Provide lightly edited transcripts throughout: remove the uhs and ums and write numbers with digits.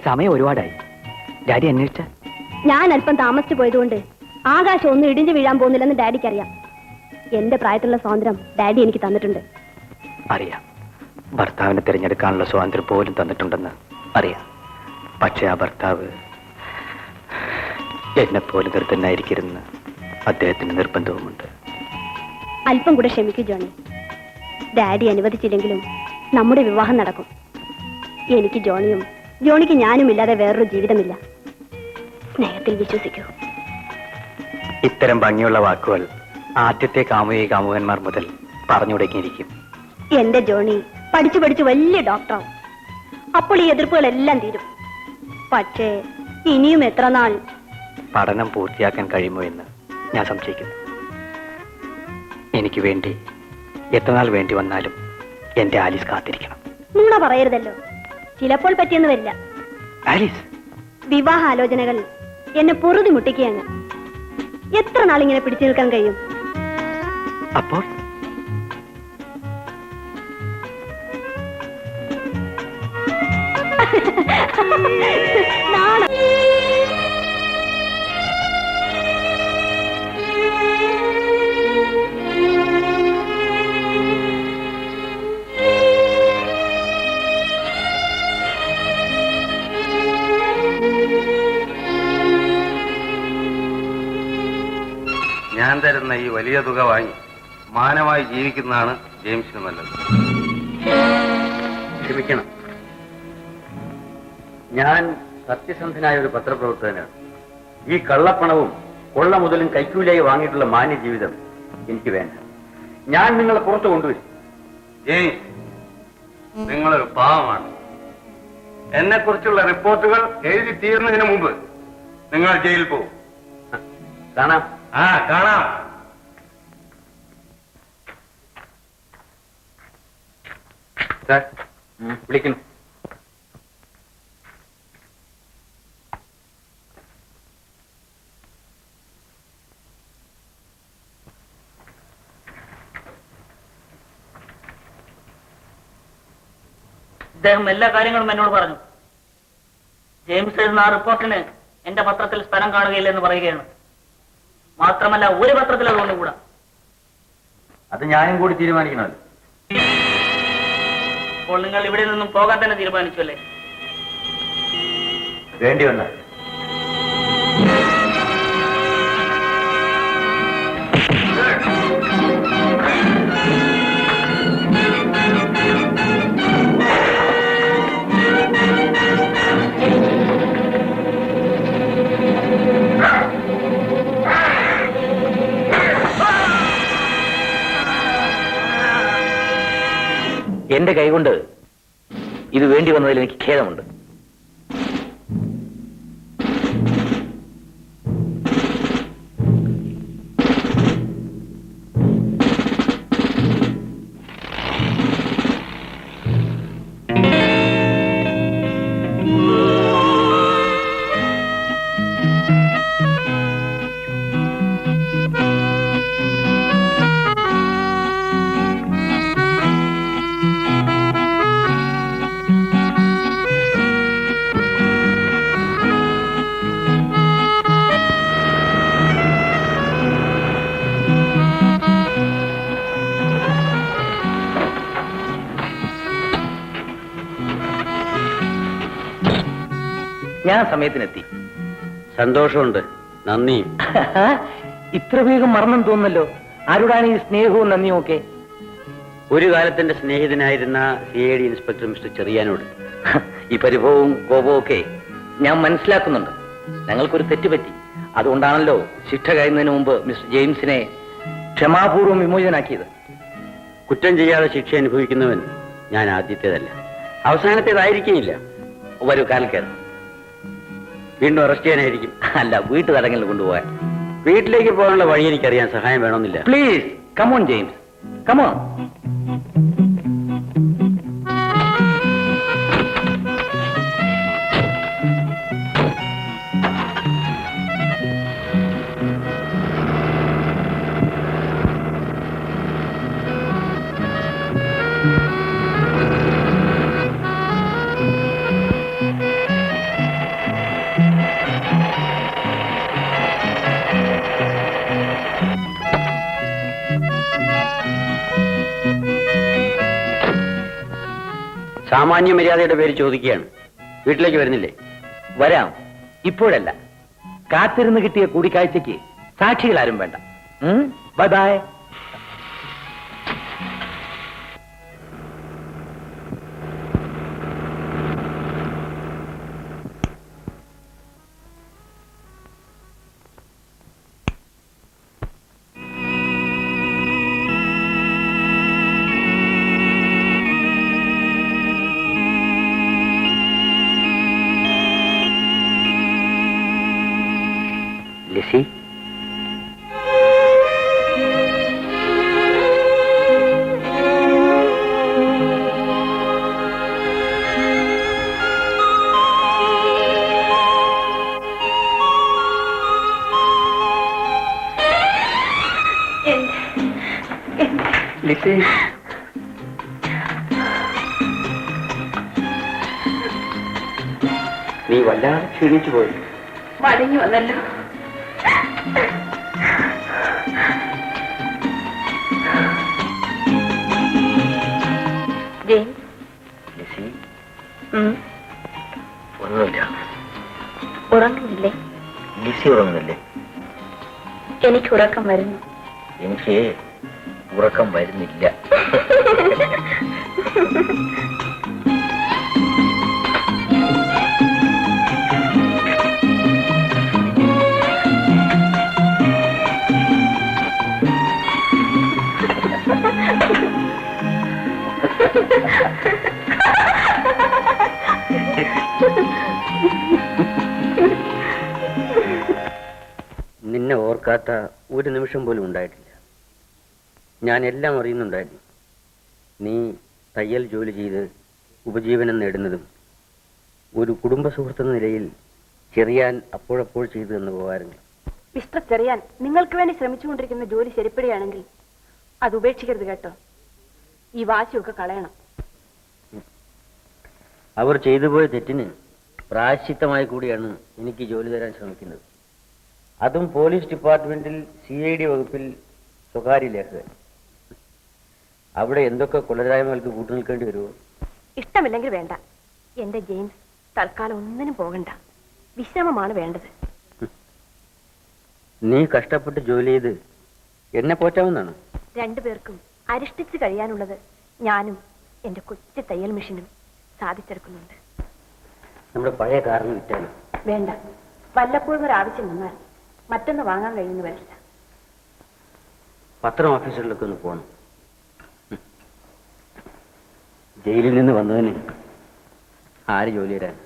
സമയം ഒരുപാടായി. ഡാഡി അന്വേഷിച്ച ഞാൻ അല്പം താമസിച്ചു പോയതുകൊണ്ട് ആകാശം ഒന്നും ഇടിഞ്ഞു വീഴാൻ പോകുന്നില്ലെന്ന് ഡാഡിക്കറിയാം. എന്റെ പ്രായത്തിലുള്ള സ്വാതന്ത്ര്യം ഡാഡി എനിക്ക് തന്നിട്ടുണ്ട്. അറിയാം, ഭർത്താവിനെ തിരഞ്ഞെടുക്കാനുള്ള സ്വാതന്ത്ര്യം പോലും തന്നിട്ടുണ്ടെന്ന് അറിയാം. പക്ഷെ ആ ഭർത്താവ് എന്നെപ്പോലും നിർത്തനായിരിക്കരുതെന്ന് അദ്ദേഹത്തിന് നിർബന്ധവുമുണ്ട്. അല്പം കൂടെ ക്ഷമിക്കൂ ജോണി. ഡാഡി അനുവദിച്ചില്ലെങ്കിലും നമ്മുടെ വിവാഹം നടക്കും. എനിക്ക് ജോണിയും ജോണിക്ക് ഞാനും ഇല്ലാതെ വേറൊരു ജീവിതമില്ല. സ്നേഹത്തിൽ വിശ്വസിക്കൂ. ഇത്തരം ഭംഗിയുള്ള വാക്കുകൾ ആദ്യത്തെ കാമുകന്മാർ മുതൽ പറഞ്ഞു തുടങ്ങിയിരിക്കും. എന്റെ ജോണി പഠിച്ചു പഠിച്ചു വലിയ ഡോക്ടറാവും. അപ്പോൾ ഈ എതിർപ്പുകളെല്ലാം തീരും. പക്ഷേ ഇനിയും എത്ര നാൾ പഠനം പൂർത്തിയാക്കാൻ കഴിയുമോ എന്ന് ഞാൻ സംശയിക്കുന്നു. എനിക്ക് വേണ്ടി എത്രനാൾ വേണ്ടി വന്നാലും എന്റെ ആലീസ് കാത്തിരിക്കണം. നുണ പറയരുതല്ലോ. ചിലപ്പോൾ പറ്റിയെന്ന് വരില്ല. ആലീസ്, വിവാഹ ആലോചനകൾ എന്നെ പൊറുതി മുട്ടിക്കുകയാണ്. എത്ര നാളിങ്ങനെ പിടിച്ചു നിൽക്കാൻ കഴിയും? അപ്പോൾ ഞാൻ തരുന്ന ഈ വലിയ തുക വാങ്ങി മാനമായി ജീവിക്കുന്നതാണ് ജെയിംസിന് നല്ലത്. ക്ഷമിക്കണം, ഞാൻ സത്യസന്ധനായ ഒരു പത്രപ്രവർത്തകനാണ്. ഈ കള്ളപ്പണവും കൊള്ള മുതലും കൈക്കൂലിയായി വാങ്ങിയിട്ടുള്ള മാന്യ ജീവിതം എനിക്ക് വേണ്ട. ഞാൻ നിങ്ങളെ പുറത്തു കൊണ്ടുവരും. ജെയിംസ്, നിങ്ങളൊരു പാവമാണ്. എന്നെക്കുറിച്ചുള്ള റിപ്പോർട്ടുകൾ എഴുതി തീർന്നതിന് മുമ്പ് നിങ്ങൾ ജയിലിൽ പോകും. കാണാം. കാണാം. സാർ, വിളിക്കുന്നു. അദ്ദേഹം എല്ലാ കാര്യങ്ങളും എന്നോട് പറഞ്ഞു. ജെയിംസ് എഴുതുന്ന ആ റിപ്പോർട്ടിന് എന്റെ പത്രത്തിൽ സ്ഥലം കാണുകയില്ലെന്ന് പറയുകയാണ്. മാത്രമല്ല, ഒരു പത്രത്തിൽ അതുകൊണ്ടുകൂടാ. അത് ഞാനും കൂടി തീരുമാനിക്കണമല്ലോ. അപ്പോൾ നിങ്ങൾ ഇവിടെ നിന്നും പോകാൻ തന്നെ തീരുമാനിച്ചു അല്ലേ? വേണ്ടി വന്നാൽ. എന്റെ കൈകൊണ്ട് ഇത് വേണ്ടി വന്നതിൽ എനിക്ക് ഖേദമുണ്ട്. ഞാൻ സമയത്തിനെത്തി. സന്തോഷമുണ്ട്, നന്ദിയും. ഇത്ര വേഗം മറന്നെന്ന് തോന്നുന്നല്ലോ. ആരോടാണ് ഈ സ്നേഹവും നന്ദിയും ഒക്കെ? ഒരു കാലത്തിന്റെ സ്നേഹിതനായിരുന്ന CID ഇൻസ്പെക്ടർ മിസ്റ്റർ ചെറിയാനോട്. ഈ പരിഭവവും കോപവും ഒക്കെ ഞാൻ മനസ്സിലാക്കുന്നുണ്ട്. ഞങ്ങൾക്കൊരു തെറ്റുപറ്റി. അതുകൊണ്ടാണല്ലോ ശിക്ഷ കഴിയുന്നതിന് മുമ്പ് മിസ്റ്റർ ജെയിംസിനെ ക്ഷമാപൂർവ്വം വിമോചനാക്കിയത്. കുറ്റം ചെയ്യാതെ ശിക്ഷ അനുഭവിക്കുന്നവൻ ഞാൻ ആദ്യത്തേതല്ല, അവസാനത്തേതായിരിക്കില്ല. വരൂ, കാൽക്കയർ. വീണ്ടും അറസ്റ്റ് ചെയ്യാനായിരിക്കും. അല്ല, വീട്ടു തടങ്ങളിൽ കൊണ്ടുപോകാൻ. വീട്ടിലേക്ക് പോകാനുള്ള വഴി എനിക്കറിയാൻ. സഹായം വേണമെന്നില്ല. Please come on James, come on. സാമാന്യ മര്യാദയുടെ പേര് ചോദിക്കുകയാണ്. വീട്ടിലേക്ക് വരുന്നില്ലേ? വരാം, ഇപ്പോഴല്ല. കാത്തിരുന്ന് കിട്ടിയ കൂടിക്കാഴ്ചയ്ക്ക് സാക്ഷികളാരും വേണ്ട. Bye bye. ലിസി, ലിസി, നീ വല്ലാതെ ക്ഷീണിച്ചു പോയി. മടങ്ങി വന്നല്ലോ. ലിസി, ഒന്നുമില്ല. ഉറങ്ങുന്നില്ലേ? ലിസി ഉറങ്ങുന്നില്ലേ? എനിക്ക് ഉറക്കം വരുന്നു. എനിക്ക് ഉറക്കം വരുന്നില്ല. നിന്നെ ഓർക്കാത്ത ഒരു നിമിഷം പോലും ഉണ്ടായിട്ടില്ല. ഞാൻ എല്ലാം അറിയുന്നുണ്ടായിരുന്നു. നീ തയ്യൽ ജോലി ചെയ്ത് ഉപജീവനം നേടുന്നതും ഒരു കുടുംബ സുഹൃത്തെന്ന നിലയിൽ ചെറിയാൻ അപ്പോഴപ്പോൾ ചെയ്തു തന്ന ഉപകാരങ്ങൾ. മിസ്റ്റർ ചെറിയാൻ, നിങ്ങൾക്ക് വേണ്ടി ശ്രമിച്ചുകൊണ്ടിരിക്കുന്ന ജോലി ശരിപ്പെടുകയാണെങ്കിൽ അത് ഉപേക്ഷിക്കരുത് കേട്ടോ. ഈ വാശിയൊക്കെ കളയണം. അവർ ചെയ്തു പോയ തെറ്റിന് പ്രായശ്ചിത്തമായി കൂടിയാണ് എനിക്ക് ജോലി തരാൻ ശ്രമിക്കുന്നത്. അതും പോലീസ് ഡിപ്പാർട്ട്മെന്റിൽ CID വകുപ്പിൽ സ്വകാര്യ ലേഖകൻ. അവിടെ എന്തൊക്കെ കൊലരായ്മകൾക്ക് കൂട്ടുനിൽക്കേണ്ടി വരുമോ? ഇഷ്ടമില്ലെങ്കിൽ വേണ്ട. എന്റെ ജെയിംസ് തൽക്കാലം ഒന്നിനും പോകണ്ട. വിശ്രമമാണ് വേണ്ടത്. നീ കഷ്ടപ്പെട്ട് ജോലി ചെയ്ത് എന്നെ പോറ്റാമെന്നാണ്. രണ്ടുപേർക്കും അരിഷ്ടിച്ച് കഴിയാനുള്ളത് ഞാനും എന്റെ കൊച്ചു തയ്യൽ മെഷീനും സാധിച്ചെടുക്കുന്നുണ്ട്. നമ്മുടെ പഴയ കാറിന് വിറ്റാലും വേണ്ട. വല്ലപ്പോഴും ഒരാവശ്യം വന്നാൽ മറ്റൊന്ന് വാങ്ങാൻ കഴിയുന്നു വരില്ല. പത്രം ഓഫീസുകളിലൊക്കെ ഒന്ന് പോകണം. ജയിലിൽ നിന്ന് വന്നതിന് ആര് ജോലി തരാൻ?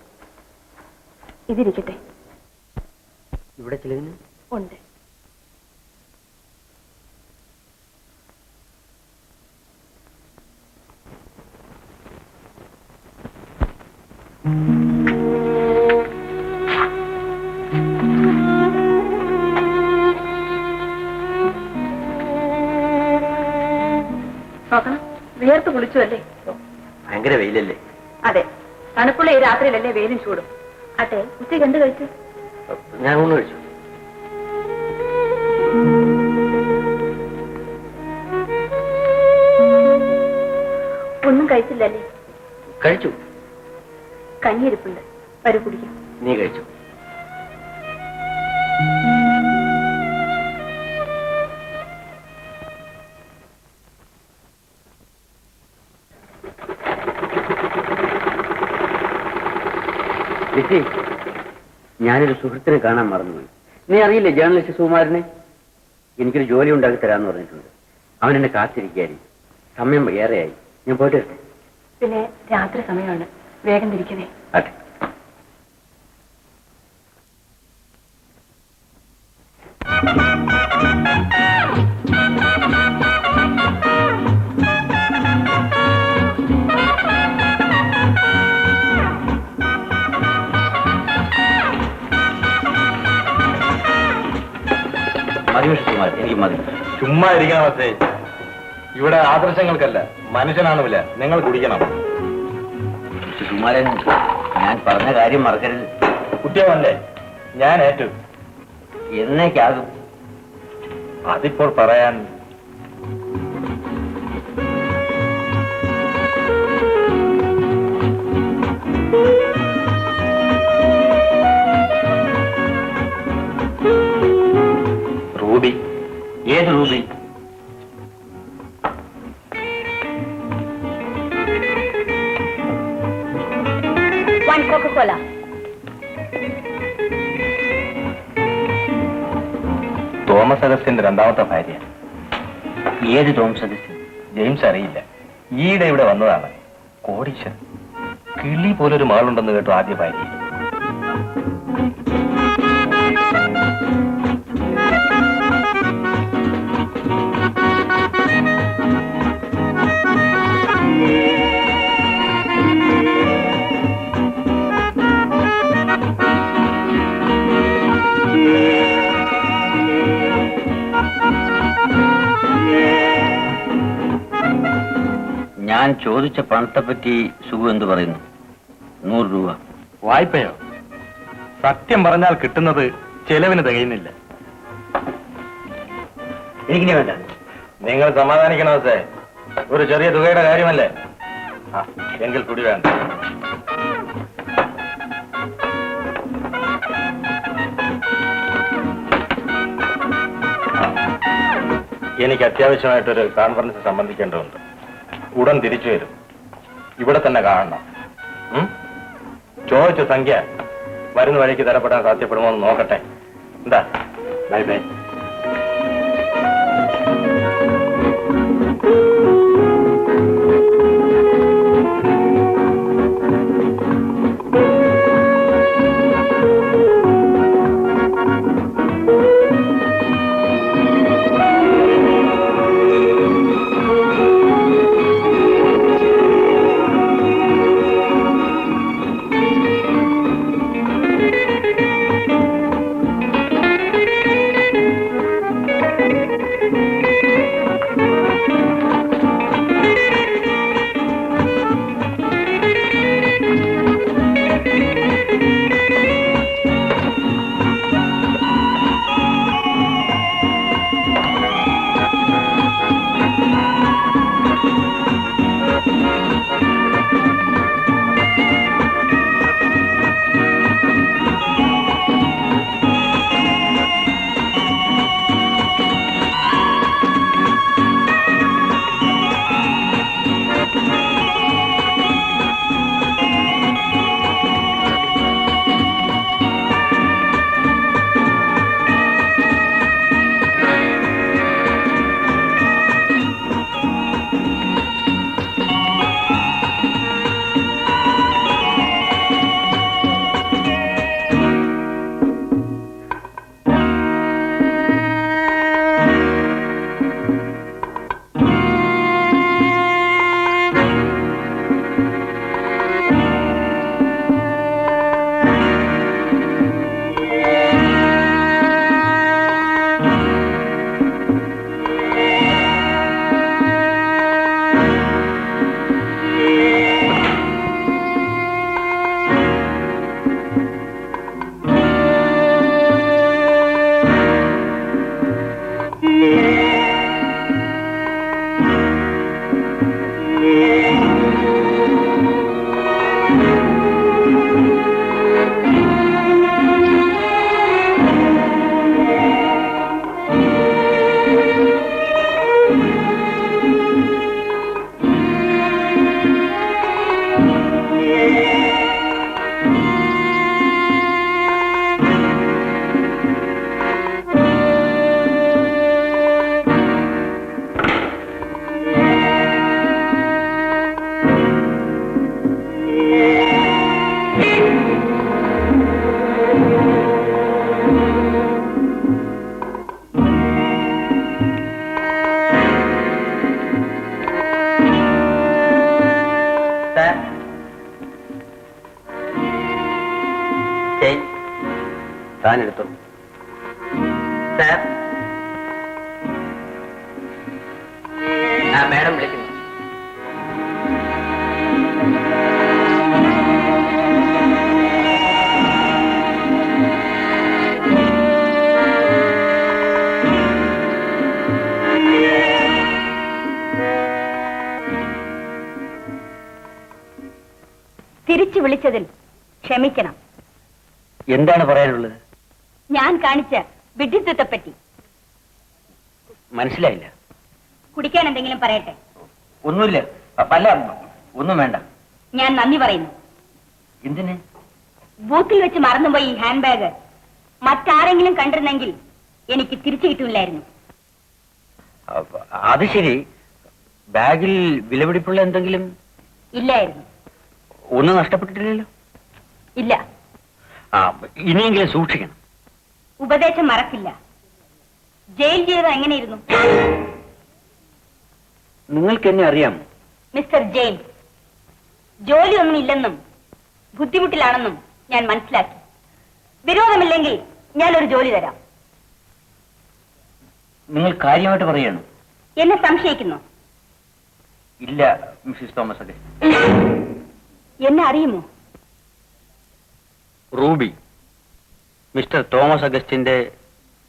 ഇതിരിക്കട്ടെ. ഇവിടെ ചിലതിന് ഉണ്ട്. നോക്കണം, വിയർത്ത് കുളിച്ചു അല്ലേ? ഭയങ്കര വെയിലല്ലേ? അതെ, തണുപ്പുള്ള ഈ രാത്രിയിലല്ലേ വെയിലും ചൂടും. അട്ടെ, ഉച്ചയ്ക്ക് എന്ത് കഴിച്ചു? ഞാൻ ഊണ് കഴിച്ചു. ഒന്നും കഴിച്ചില്ലല്ലേ? കഴിച്ചു. കഞ്ഞിരിപ്പുണ്ട്, വരൂ കുടിക്കാം. നീ കഴിച്ചു. ലിസി, ഞാനൊരു സുഹൃത്തിനെ കാണാൻ മറന്നുപോയി. നീ അറിയില്ലേ ജേർണലിസ്റ്റ് സുകുമാരനെ? എനിക്കൊരു ജോലി ഉണ്ടാക്കി തരാമെന്ന് പറഞ്ഞിട്ടുണ്ട്. അവൻ എന്നെ കാത്തിരിക്കുകയായിരിക്കും. സമയം ഏറെയായി. ഞാൻ പോയിട്ട് വരട്ടെ? പിന്നെ രാത്രി സമയമാണ്, വേഗം തിരിക്കണേ. അതെ. മതി മിസ്റ്റർ സുകുമാരൻ, എനിക്ക് മതി. ചുമ്മാ ഇരിക്കണം മത്തേ. ഇവിടെ ആദർശങ്ങൾക്കല്ല, മനുഷ്യനാണ് വില. നിങ്ങൾ കുടിക്കണം. മിസ്റ്റർ സുകുമാരൻ, ഞാൻ പറഞ്ഞ കാര്യം മറക്കരുത്. കുട്ടിയല്ലേ? ഞാൻ ഏറ്റു. എന്നേക്കാകും? അതിപ്പോൾ പറയാൻ ഏത് രൂപി? വൺ കോക്കോല. തോമസ് അഗസ്റ്റിന്റെ രണ്ടാമത്തെ ഭാര്യ. ഏത് തോമസ് അഗസ്റ്റിൻ? ജെയിംസ് അറിയില്ല. ഈയിടെ ഇവിടെ വന്നതാണ്. കോടീശ്വരൻ. കിളി പോലൊരു മകളുണ്ടെന്ന് കേട്ടു ആദ്യ ഭാര്യ. ഞാൻ ചോദിച്ച പണത്തെപ്പറ്റി സുഖു എന്ത് പറയുന്നു? 100 രൂപ. വായ്പയോ? സത്യം പറഞ്ഞാൽ കിട്ടുന്നത് ചെലവിന് തികയുന്നില്ല. എനിക്കിനി വേണ്ട. നിങ്ങൾ സമാധാനിക്കണോ സേ? ഒരു ചെറിയ തുകയുടെ കാര്യമല്ലേ? എങ്കിൽ കൂടി വേണ്ട. എനിക്ക് അത്യാവശ്യമായിട്ടൊരു കോൺഫറൻസ് സംബന്ധിക്കേണ്ടതുണ്ട്. ഉടൻ തിരിച്ചു വരും. ഇവിടെ തന്നെ കാണണം. ചോദിച്ച സംഖ്യ വരുന്ന വഴിക്ക് തരപ്പെടാൻ സാധ്യപ്പെടുമോ എന്ന് നോക്കട്ടെ. എന്താ? Bye bye. താനെടുത്തു. സാർ, മാഡം വിളിക്കുന്നു. തിരിച്ചു വിളിച്ചതിൽ ക്ഷമിക്കണം. എന്താണ് പറയാനുള്ളത്? ഞാൻ കാണിച്ച വിഡ്ഢിത്തത്തെപ്പറ്റി. മനസ്സിലായില്ല. കുടിക്കാൻ എന്തെങ്കിലും പറയട്ടെ? ഒന്നുമില്ല. അല്ല, ഒന്നും വേണ്ട. ഞാൻ നന്ദി പറയുന്നു. എന്തിന്? ബൂത്തിൽ വെച്ച് മറന്നുപോയി ഈ ഹാൻഡ് ബാഗ്. മറ്റാരെങ്കിലും കണ്ടിരുന്നെങ്കിൽ എനിക്ക് തിരിച്ചു കിട്ടില്ലായിരുന്നു. അത് ശരി. ബാഗിൽ വിലപിടിപ്പുള്ള എന്തെങ്കിലും ഇല്ലായിരുന്നു. ഒന്നും നഷ്ടപ്പെട്ടിട്ടില്ലല്ലോ? ഇല്ല. ഇനിയെങ്കിലും സൂക്ഷിക്കണം. ഉപദേശം മറക്കില്ല. ജയിൽ ജീവിതം എങ്ങനെയിരുന്നു? നിങ്ങൾക്ക് എന്നെ അറിയാം. മിസ്റ്റർ ജെയിംസ്, ജോലിയൊന്നും ഇല്ലെന്നും ബുദ്ധിമുട്ടിലാണെന്നും ഞാൻ മനസ്സിലാക്കി. വിരോധമില്ലെങ്കിൽ ഞാനൊരു ജോലി തരാം. നിങ്ങൾ കാര്യമായിട്ട് പറയാണ്? എന്നെ സംശയിക്കുന്നു? ഇല്ല മിസ്സിസ് തോമസ് അഗസ്റ്റിൻ. എന്നെ അറിയുമോ? റൂബി, മിസ്റ്റർ തോമസ് അഗസ്റ്റിന്റെ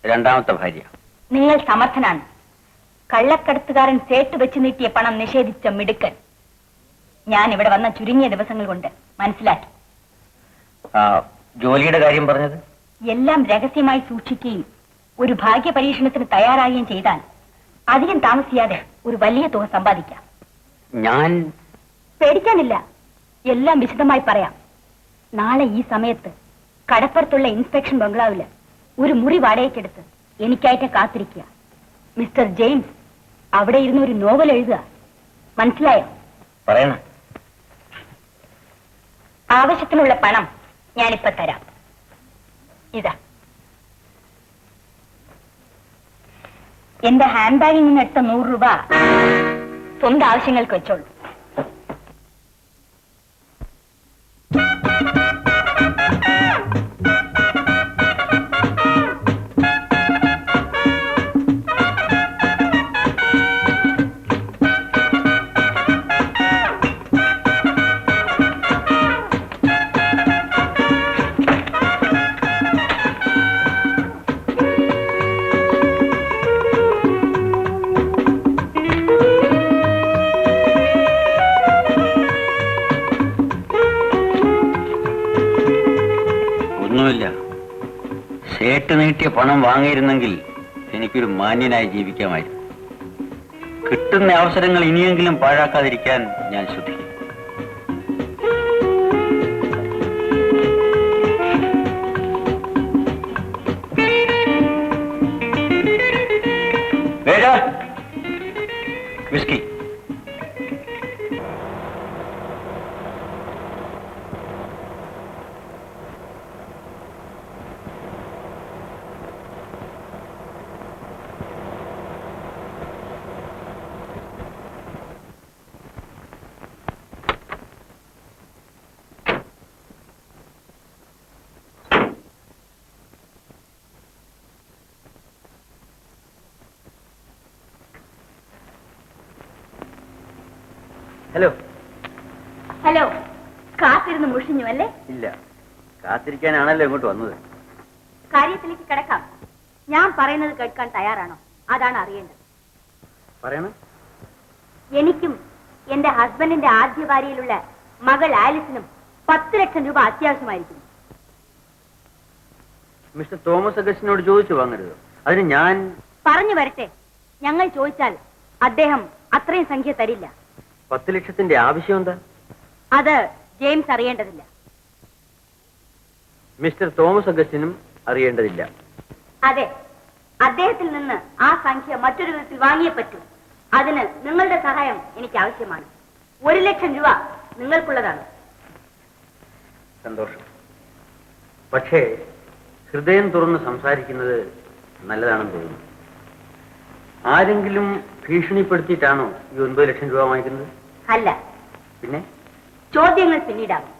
രണ്ടാമത്തെ ഭാര്യ. നിങ്ങൾ സമർത്ഥനാണ്. കള്ളക്കടത്തുകാരൻ സേട്ട് വെച്ച് നീട്ടിയ പണം നിഷേധിച്ച മിടുക്കൻ. ഞാൻ ഇവിടെ വന്ന ചുരുങ്ങിയ ദിവസങ്ങൾ കൊണ്ട് മനസ്സിലാക്കി. ജോലിയുടെ കാര്യം പറഞ്ഞത്? എല്ലാം രഹസ്യമായി സൂക്ഷിക്കുകയും ഒരു ഭാഗ്യ പരീക്ഷണത്തിന് തയ്യാറാകുകയും ചെയ്താൽ അധികം താമസിയാതെ ഒരു വലിയ തുക സമ്പാദിക്കാം. ഞാൻ പേടിക്കാനില്ല. എല്ലാം വിശദമായി പറയാം. നാളെ ഈ സമയത്ത് കടപ്പുറത്തുള്ള ഇൻസ്പെക്ഷൻ ബംഗ്ലാവില് ഒരു മുറി വാടകയ്ക്കെടുത്ത് എനിക്കായിട്ട് കാത്തിരിക്കുക. മിസ്റ്റർ ജെയിംസ് അവിടെ ഇരുന്ന് ഒരു നോവൽ എഴുതുക. മനസ്സിലായോ? പറയണം. ആവശ്യത്തിനുള്ള പണം ഞാനിപ്പോ തരാം. ഇതാ എന്റെ ഹാൻഡ് ബാഗിൽ നിന്ന് എടുത്ത 100 രൂപ സ്വന്തം ആവശ്യങ്ങൾക്ക് വെച്ചോളൂ. സേട്ട് നീട്ടിയ പണം വാങ്ങിയിരുന്നെങ്കിൽ എനിക്കൊരു മാന്യനായി ജീവിക്കാമായിരുന്നു. കിട്ടുന്ന അവസരങ്ങൾ ഇനിയെങ്കിലും പാഴാക്കാതിരിക്കാൻ ഞാൻ ശ്രദ്ധിക്കും. വിസ്കി. ഹലോ. ഹലോ. കാത്തിരുന്ന് മുഷിഞ്ഞു അല്ലേ? ഇല്ല, കാത്തിരിക്കാനാണല്ലോ ഇങ്ങോട്ട് വന്നത്. കാര്യത്തിലേക്ക് കിടക്കാം. ഞാൻ പറയുന്നത് കേൾക്കാൻ തയ്യാറാണോ? അതാണ് അറിയേണ്ടത്. പറയണം. എനിക്കും എന്റെ ഹസ്ബൻഡിന്റെ ആദ്യ ഭാര്യയിലുള്ള മകൾ ആലിസിനും 10 ലക്ഷം രൂപ അത്യാവശ്യമായിരിക്കുന്നു. മിസ്റ്റർ തോമസ് അഗസ്റ്റിനോട് ചോദിച്ചു വാങ്ങരുത്. അതിന് ഞാൻ പറഞ്ഞു വരട്ടെ. ഞങ്ങൾ ചോദിച്ചാൽ അദ്ദേഹം അത്രയും സംഖ്യ തരില്ല. 10 ലക്ഷത്തിന്റെ ആവശ്യം എന്താ? അത് ജെയിംസ് അറിയേണ്ടതില്ല. മിസ്റ്റർ തോമസ് അഗസ്റ്റിനും അറിയേണ്ടതില്ല. അതെ, അദ്ദേഹത്തിൽ നിന്ന് ആ സംഖ്യ മറ്റൊരു വിധത്തിൽ വാങ്ങിയേ പറ്റൂ. അതിന് നിങ്ങളുടെ സഹായം എനിക്ക് ആവശ്യമാണ്. 1 ലക്ഷം രൂപ നിങ്ങൾക്കുള്ളതാണ്. സന്തോഷം. പക്ഷേ ഹൃദയം തുറന്ന് സംസാരിക്കുന്നത് നല്ലതാണെന്ന് തോന്നുന്നു. ആരെങ്കിലും ഭീഷണിപ്പെടുത്തിയിട്ടാണോ ഈ 9 ലക്ഷം രൂപ വാങ്ങിക്കുന്നത്? അല്ല. പിന്നെ? ചോദ്യങ്ങൾ പിന്നീടാവും.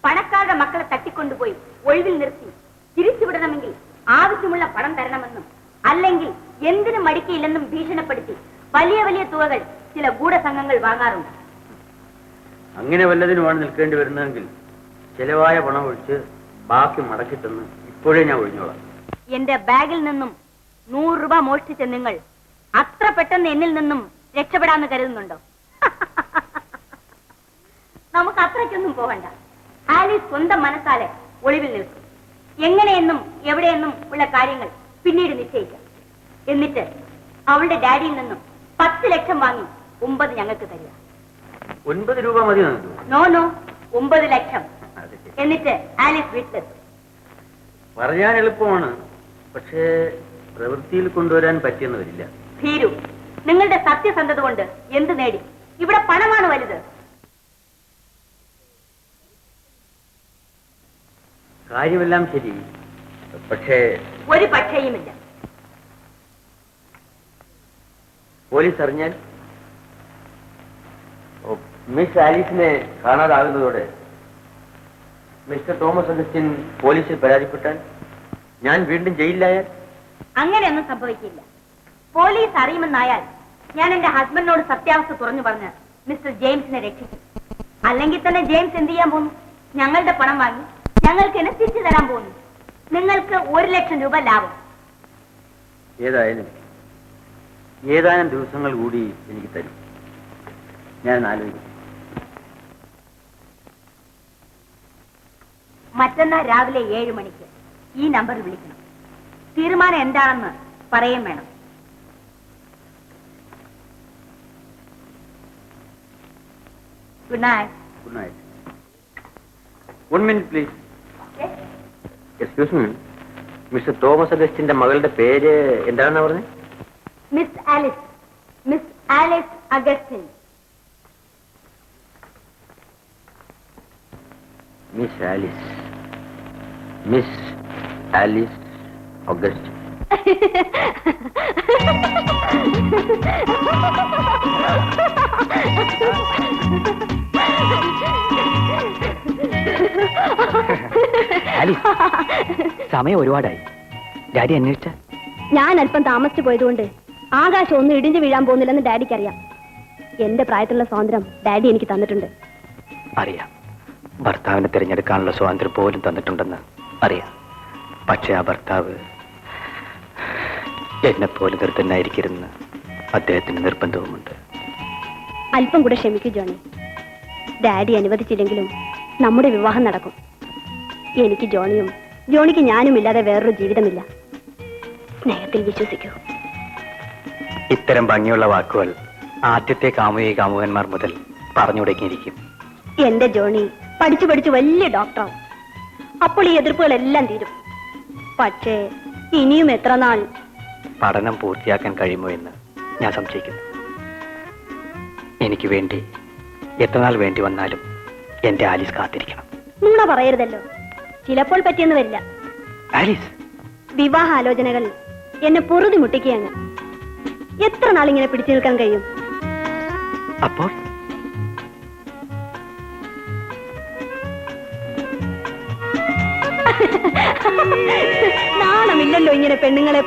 പണക്കാരുടെ മക്കളെ തട്ടിക്കൊണ്ടുപോയി ഒഴിവിൽ നിർത്തി തിരിച്ചുവിടണമെങ്കിൽ ആവശ്യമുള്ള പണം തരണമെന്നും അല്ലെങ്കിൽ എന്തിനും മടിക്കയില്ലെന്നും ഭീഷണിപ്പെടുത്തി വലിയ വലിയ തുകകൾ ചില ഗൂഢസംഘങ്ങൾ വാങ്ങാറുണ്ട്. അങ്ങനെ വല്ലതിനുമാണ് നിൽക്കേണ്ടി വരുന്നതെങ്കിൽ ചെലവായ പണം ഒഴിച്ച് ബാക്കി മടക്കി തന്ന് ഇപ്പോഴേ ഞാൻ ഒഴിഞ്ഞോളാം. എന്റെ ബാഗിൽ നിന്നും 100 രൂപ മോഷ്ടിച്ച നിങ്ങൾ അത്ര പെട്ടെന്ന് എന്നിൽ നിന്നും രക്ഷപ്പെടാന്ന് കരുതുന്നുണ്ടോ? നമുക്ക് അത്രയ്ക്കൊന്നും പോകണ്ട. ആലീസ് സ്വന്തം മനസ്സാലെ ഒളിവിൽ നിൽക്കും. എങ്ങനെയെന്നും എവിടെയെന്നും ഉള്ള കാര്യങ്ങൾ പിന്നീട് നിശ്ചയിക്കാം. എന്നിട്ട് അവളുടെ ഡാഡിയിൽ നിന്നും 10 ലക്ഷം വാങ്ങി 9 ഞങ്ങൾക്ക് തരിക. 9 രൂപ മതി നമുക്ക്. നോ നോ, 9 ലക്ഷം. എന്നിട്ട് ആലിസ് വീട്ടിലെത്തും. പറയാൻ എളുപ്പമാണ്, പക്ഷേ പ്രവൃത്തിയിൽ കൊണ്ടുവരാൻ പറ്റിയെന്ന് വരില്ല. ഭീരു, നിങ്ങളുടെ സത്യസന്ധത കൊണ്ട് എന്ത് നേടി? ഇവിടെ പണമാണ് വലുത്. കാര്യമെല്ലാം ശരി, പക്ഷേ ഒരു പക്ഷേയുമില്ല. പോലീസ് അറിഞ്ഞാൽ? മിസ് ആലീസിനെ കാണാതാകുന്നതോടെ മിസ്റ്റർ തോമസ് അഗസ്റ്റിൻ പോലീസിൽ പരാതിപ്പെട്ടാൽ, ഞാൻ വീണ്ടും ജയിലിലായാൽ? അങ്ങനെയൊന്നും സംഭവിക്കില്ല. പോലീസ് അറിയുമെന്നായാൽ ഞാൻ എന്റെ ഹസ്ബൻഡിനോട് സത്യാവസ്ഥ തുറന്നു പറഞ്ഞ് മിസ്റ്റർ ജെയിംസിനെ രക്ഷിക്കും. അല്ലെങ്കിൽ തന്നെ ജെയിംസ് എന്ത് ചെയ്യാൻ പോകുന്നു? ഞങ്ങളുടെ പണം വാങ്ങി ഞങ്ങൾക്ക് എന്നെ തിരിച്ചു തരാൻ പോകുന്നു. നിങ്ങൾക്ക് 1 ലക്ഷം രൂപ ലാഭം. ഏതായാലും ഏതാനും ദിവസങ്ങൾ കൂടി എനിക്ക് തരും. ഞാൻ ആലോചിക്കും. മറ്റന്നാൾ രാവിലെ 7 മണിക്ക് ഈ നമ്പർ വിളിക്കണം. തീരുമാനം എന്താണെന്ന് പറയുകയും വേണം. Good night. Good night. 1 minute please. Excuse me, mister Thomas അഗസ്റ്റിന്റെ മകളുടെ പേര് എന്താണെന്നാ പറഞ്ഞത്? Miss Alice. Miss Alice Augustine. Miss Alice. Miss Alice August. Alice, സമയം ഒരുപാടായി. ഡാഡി അന്വേഷിച്ച? ഞാൻ അല്പം താമസിച്ചു പോയതുകൊണ്ട് ആകാശം ഒന്നും ഇടിഞ്ഞു വീഴാൻ പോകുന്നില്ലെന്ന് ഡാഡിക്ക് അറിയാം. എന്റെ പ്രായത്തിലുള്ള സ്വാതന്ത്ര്യം ഡാഡി എനിക്ക് തന്നിട്ടുണ്ട്. അറിയാം, ഭർത്താവിനെ തിരഞ്ഞെടുക്കാനുള്ള സ്വാതന്ത്ര്യം പോലും തന്നിട്ടുണ്ടെന്ന് അറിയാം. പക്ഷെ ആ ഭർത്താവ് എന്നെപ്പോലെ നിർത്തനായിരിക്കരുതെന്ന് അദ്ദേഹത്തിന് നിർബന്ധവുമുണ്ട്. അല്പം കൂടെ ക്ഷമിക്കൂ ജോണി. ഡാഡി അനുവദിച്ചില്ലെങ്കിലും നമ്മുടെ വിവാഹം നടക്കും. എനിക്ക് ജോണിയും ജോണിക്ക് ഞാനും ഇല്ലാതെ വേറൊരു ജീവിതമില്ല. സ്നേഹത്തിൽ വിശ്വസിക്കൂ. ഇത്തരം ഭംഗിയുള്ള വാക്കുകൾ ആദ്യത്തെ കാമുകന്മാർ മുതൽ പറഞ്ഞു തുടങ്ങിയിരിക്കും. എന്റെ ജോണി പഠിച്ചു പഠിച്ചു വലിയ ഡോക്ടറാവും. അപ്പോൾ ഈ എതിർപ്പുകളെല്ലാം തീരും. പക്ഷേ ഇനിയും എത്ര നാൾ പഠനം പൂർത്തിയാക്കാൻ കഴിയുമോ എന്ന് ഞാൻ സംശയിക്കുന്നു. എനിക്ക് വേണ്ടി എത്ര നാൾ വേണ്ടി വന്നാലും എന്റെ ആലീസ് കാത്തിരിക്കണം. നുണ പറയരുതല്ലോ. ചിലപ്പോൾ പറ്റിയെന്ന് വരില്ല. ആലീസ്, വിവാഹാലോചനകൾ എന്നെ പൊറുതി മുട്ടിക്കുകയാണ്. എത്ര നാളിങ്ങനെ പിടിച്ചു നിൽക്കാൻ കഴിയും? അപ്പോൾ നാണമില്ലല്ലോ ഇങ്ങനെ പെണ്ണുങ്ങളെ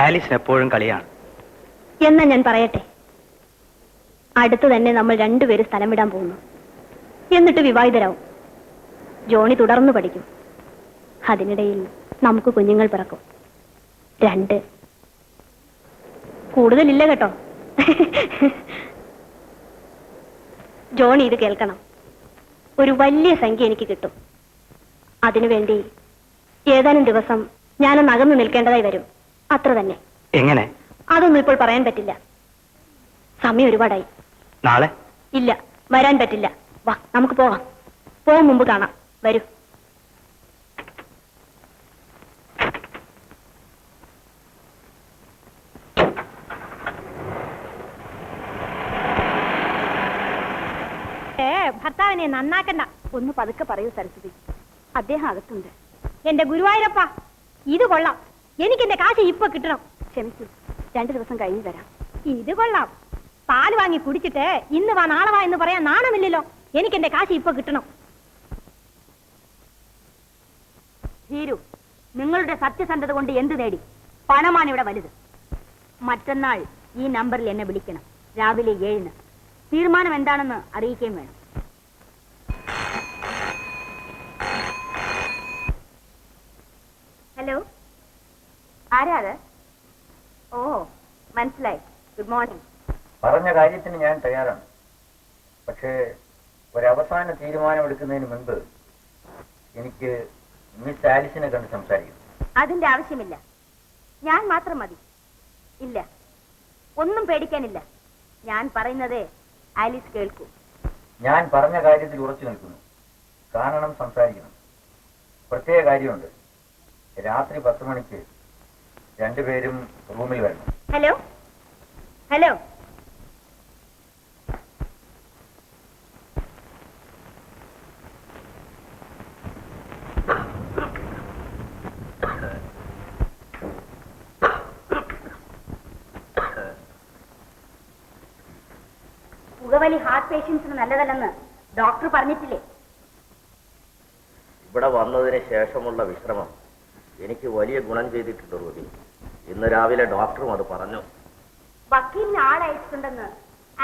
ആലീസിന് എപ്പോഴും കളിയാണ്. എന്നാ ഞാൻ പറയട്ടെ, അടുത്ത് തന്നെ നമ്മൾ രണ്ടുപേരും സ്ഥലം വിടാൻ പോകുന്നു. എന്നിട്ട് വിവാഹിതരാവും. ജോണി തുടർന്ന് പഠിക്കും. അതിനിടയിൽ നമുക്ക് കുഞ്ഞുങ്ങൾ പിറക്കും. 2. കൂടുതലില്ല കേട്ടോ. ജോണി ഇത് കേൾക്കണം. ഒരു വലിയ സംഖ്യ എനിക്ക് കിട്ടും. അതിനുവേണ്ടി ഏതാനും ദിവസം ഞാനൊന്ന് അകന്നു നിൽക്കേണ്ടതായി വരും. അത്ര തന്നെ. എങ്ങനെ? അതൊന്നും ഇപ്പോൾ പറയാൻ പറ്റില്ല. സമയം ഒരുപാടായി. നാളെ? ഇല്ല, വരാൻ പറ്റില്ല. വാ, നമുക്ക് പോവാം. പോകും മുമ്പ് കാണാം. വരൂ. ഭർത്താവിനെ നന്നാക്കണ്ട. ഒന്ന് പതുക്കെ പറയൂ സരസ്വതി. അദ്ദേഹം അകത്തുണ്ട്. എന്റെ ഗുരുവായൂരപ്പ, ഇത് കൊള്ളാം. എനിക്ക് എന്റെ കാശ് ഇപ്പൊ കിട്ടണം. ക്ഷമിക്കൂ, 2 ദിവസം കഴിഞ്ഞു തരാം. ഇത് കൊള്ളാം. പാല് വാങ്ങി കുടിച്ചിട്ട് ഇന്ന് വാ നാളെ വാ എന്ന് പറയാൻ നാണമില്ലല്ലോ. എനിക്ക് എന്റെ കാശ് ഇപ്പൊ കിട്ടണം. ധീരു, നിങ്ങളുടെ സത്യസന്ധത കൊണ്ട് എന്ത് നേടി? പണമാണ് ഇവിടെ വലുത്. മറ്റന്നാൾ ഈ നമ്പറിൽ എന്നെ വിളിക്കണം. രാവിലെ 7-ന്. തീരുമാനം എന്താണെന്ന് അറിയിക്കുകയും വേണം. ഹലോ, ആരാത്? ഓ, മനസ്സിലായി. Good morning. പറഞ്ഞ കാര്യത്തിന് ഞാൻ തയ്യാറാണ്. പക്ഷേ ഒരവസാന തീരുമാനമെടുക്കുന്നതിന് മുൻപ് എനിക്ക് മിസ് ആലിസിനെ കണ്ട് സംസാരിക്കണം. അതിന്റെ ആവശ്യമില്ല. ഞാൻ മാത്രം മതി. ഇല്ല, ഒന്നും പേടിക്കാനില്ല. ഞാൻ പറയുന്നത് ആലിസ് കേൾക്കൂ. ഞാൻ പറഞ്ഞ കാര്യത്തിൽ ഉറച്ചു നിൽക്കുന്നു. കാരണം സംസാരിക്കണം. പ്രത്യേക കാര്യമുണ്ട്. രാത്രി 10 മണിക്ക് രണ്ടുപേരും റൂമിൽ വരണം. ഹലോ ഹലോ, പുകവലി ഹാർട്ട് പേഷ്യൻസിന് നല്ലതല്ലെന്ന് ഡോക്ടർ പറഞ്ഞിട്ടില്ലേ? ഇവിടെ വന്നതിന് ശേഷമുള്ള വിശ്രമം എനിക്ക് വലിയ ഗുണം ചെയ്തിട്ടുണ്ട് റൂബി. ഇന്ന് രാവിലെ ഡോക്ടറും അത് പറഞ്ഞു. വക്കീലിന് ആളയച്ചിട്ടുണ്ടെന്ന്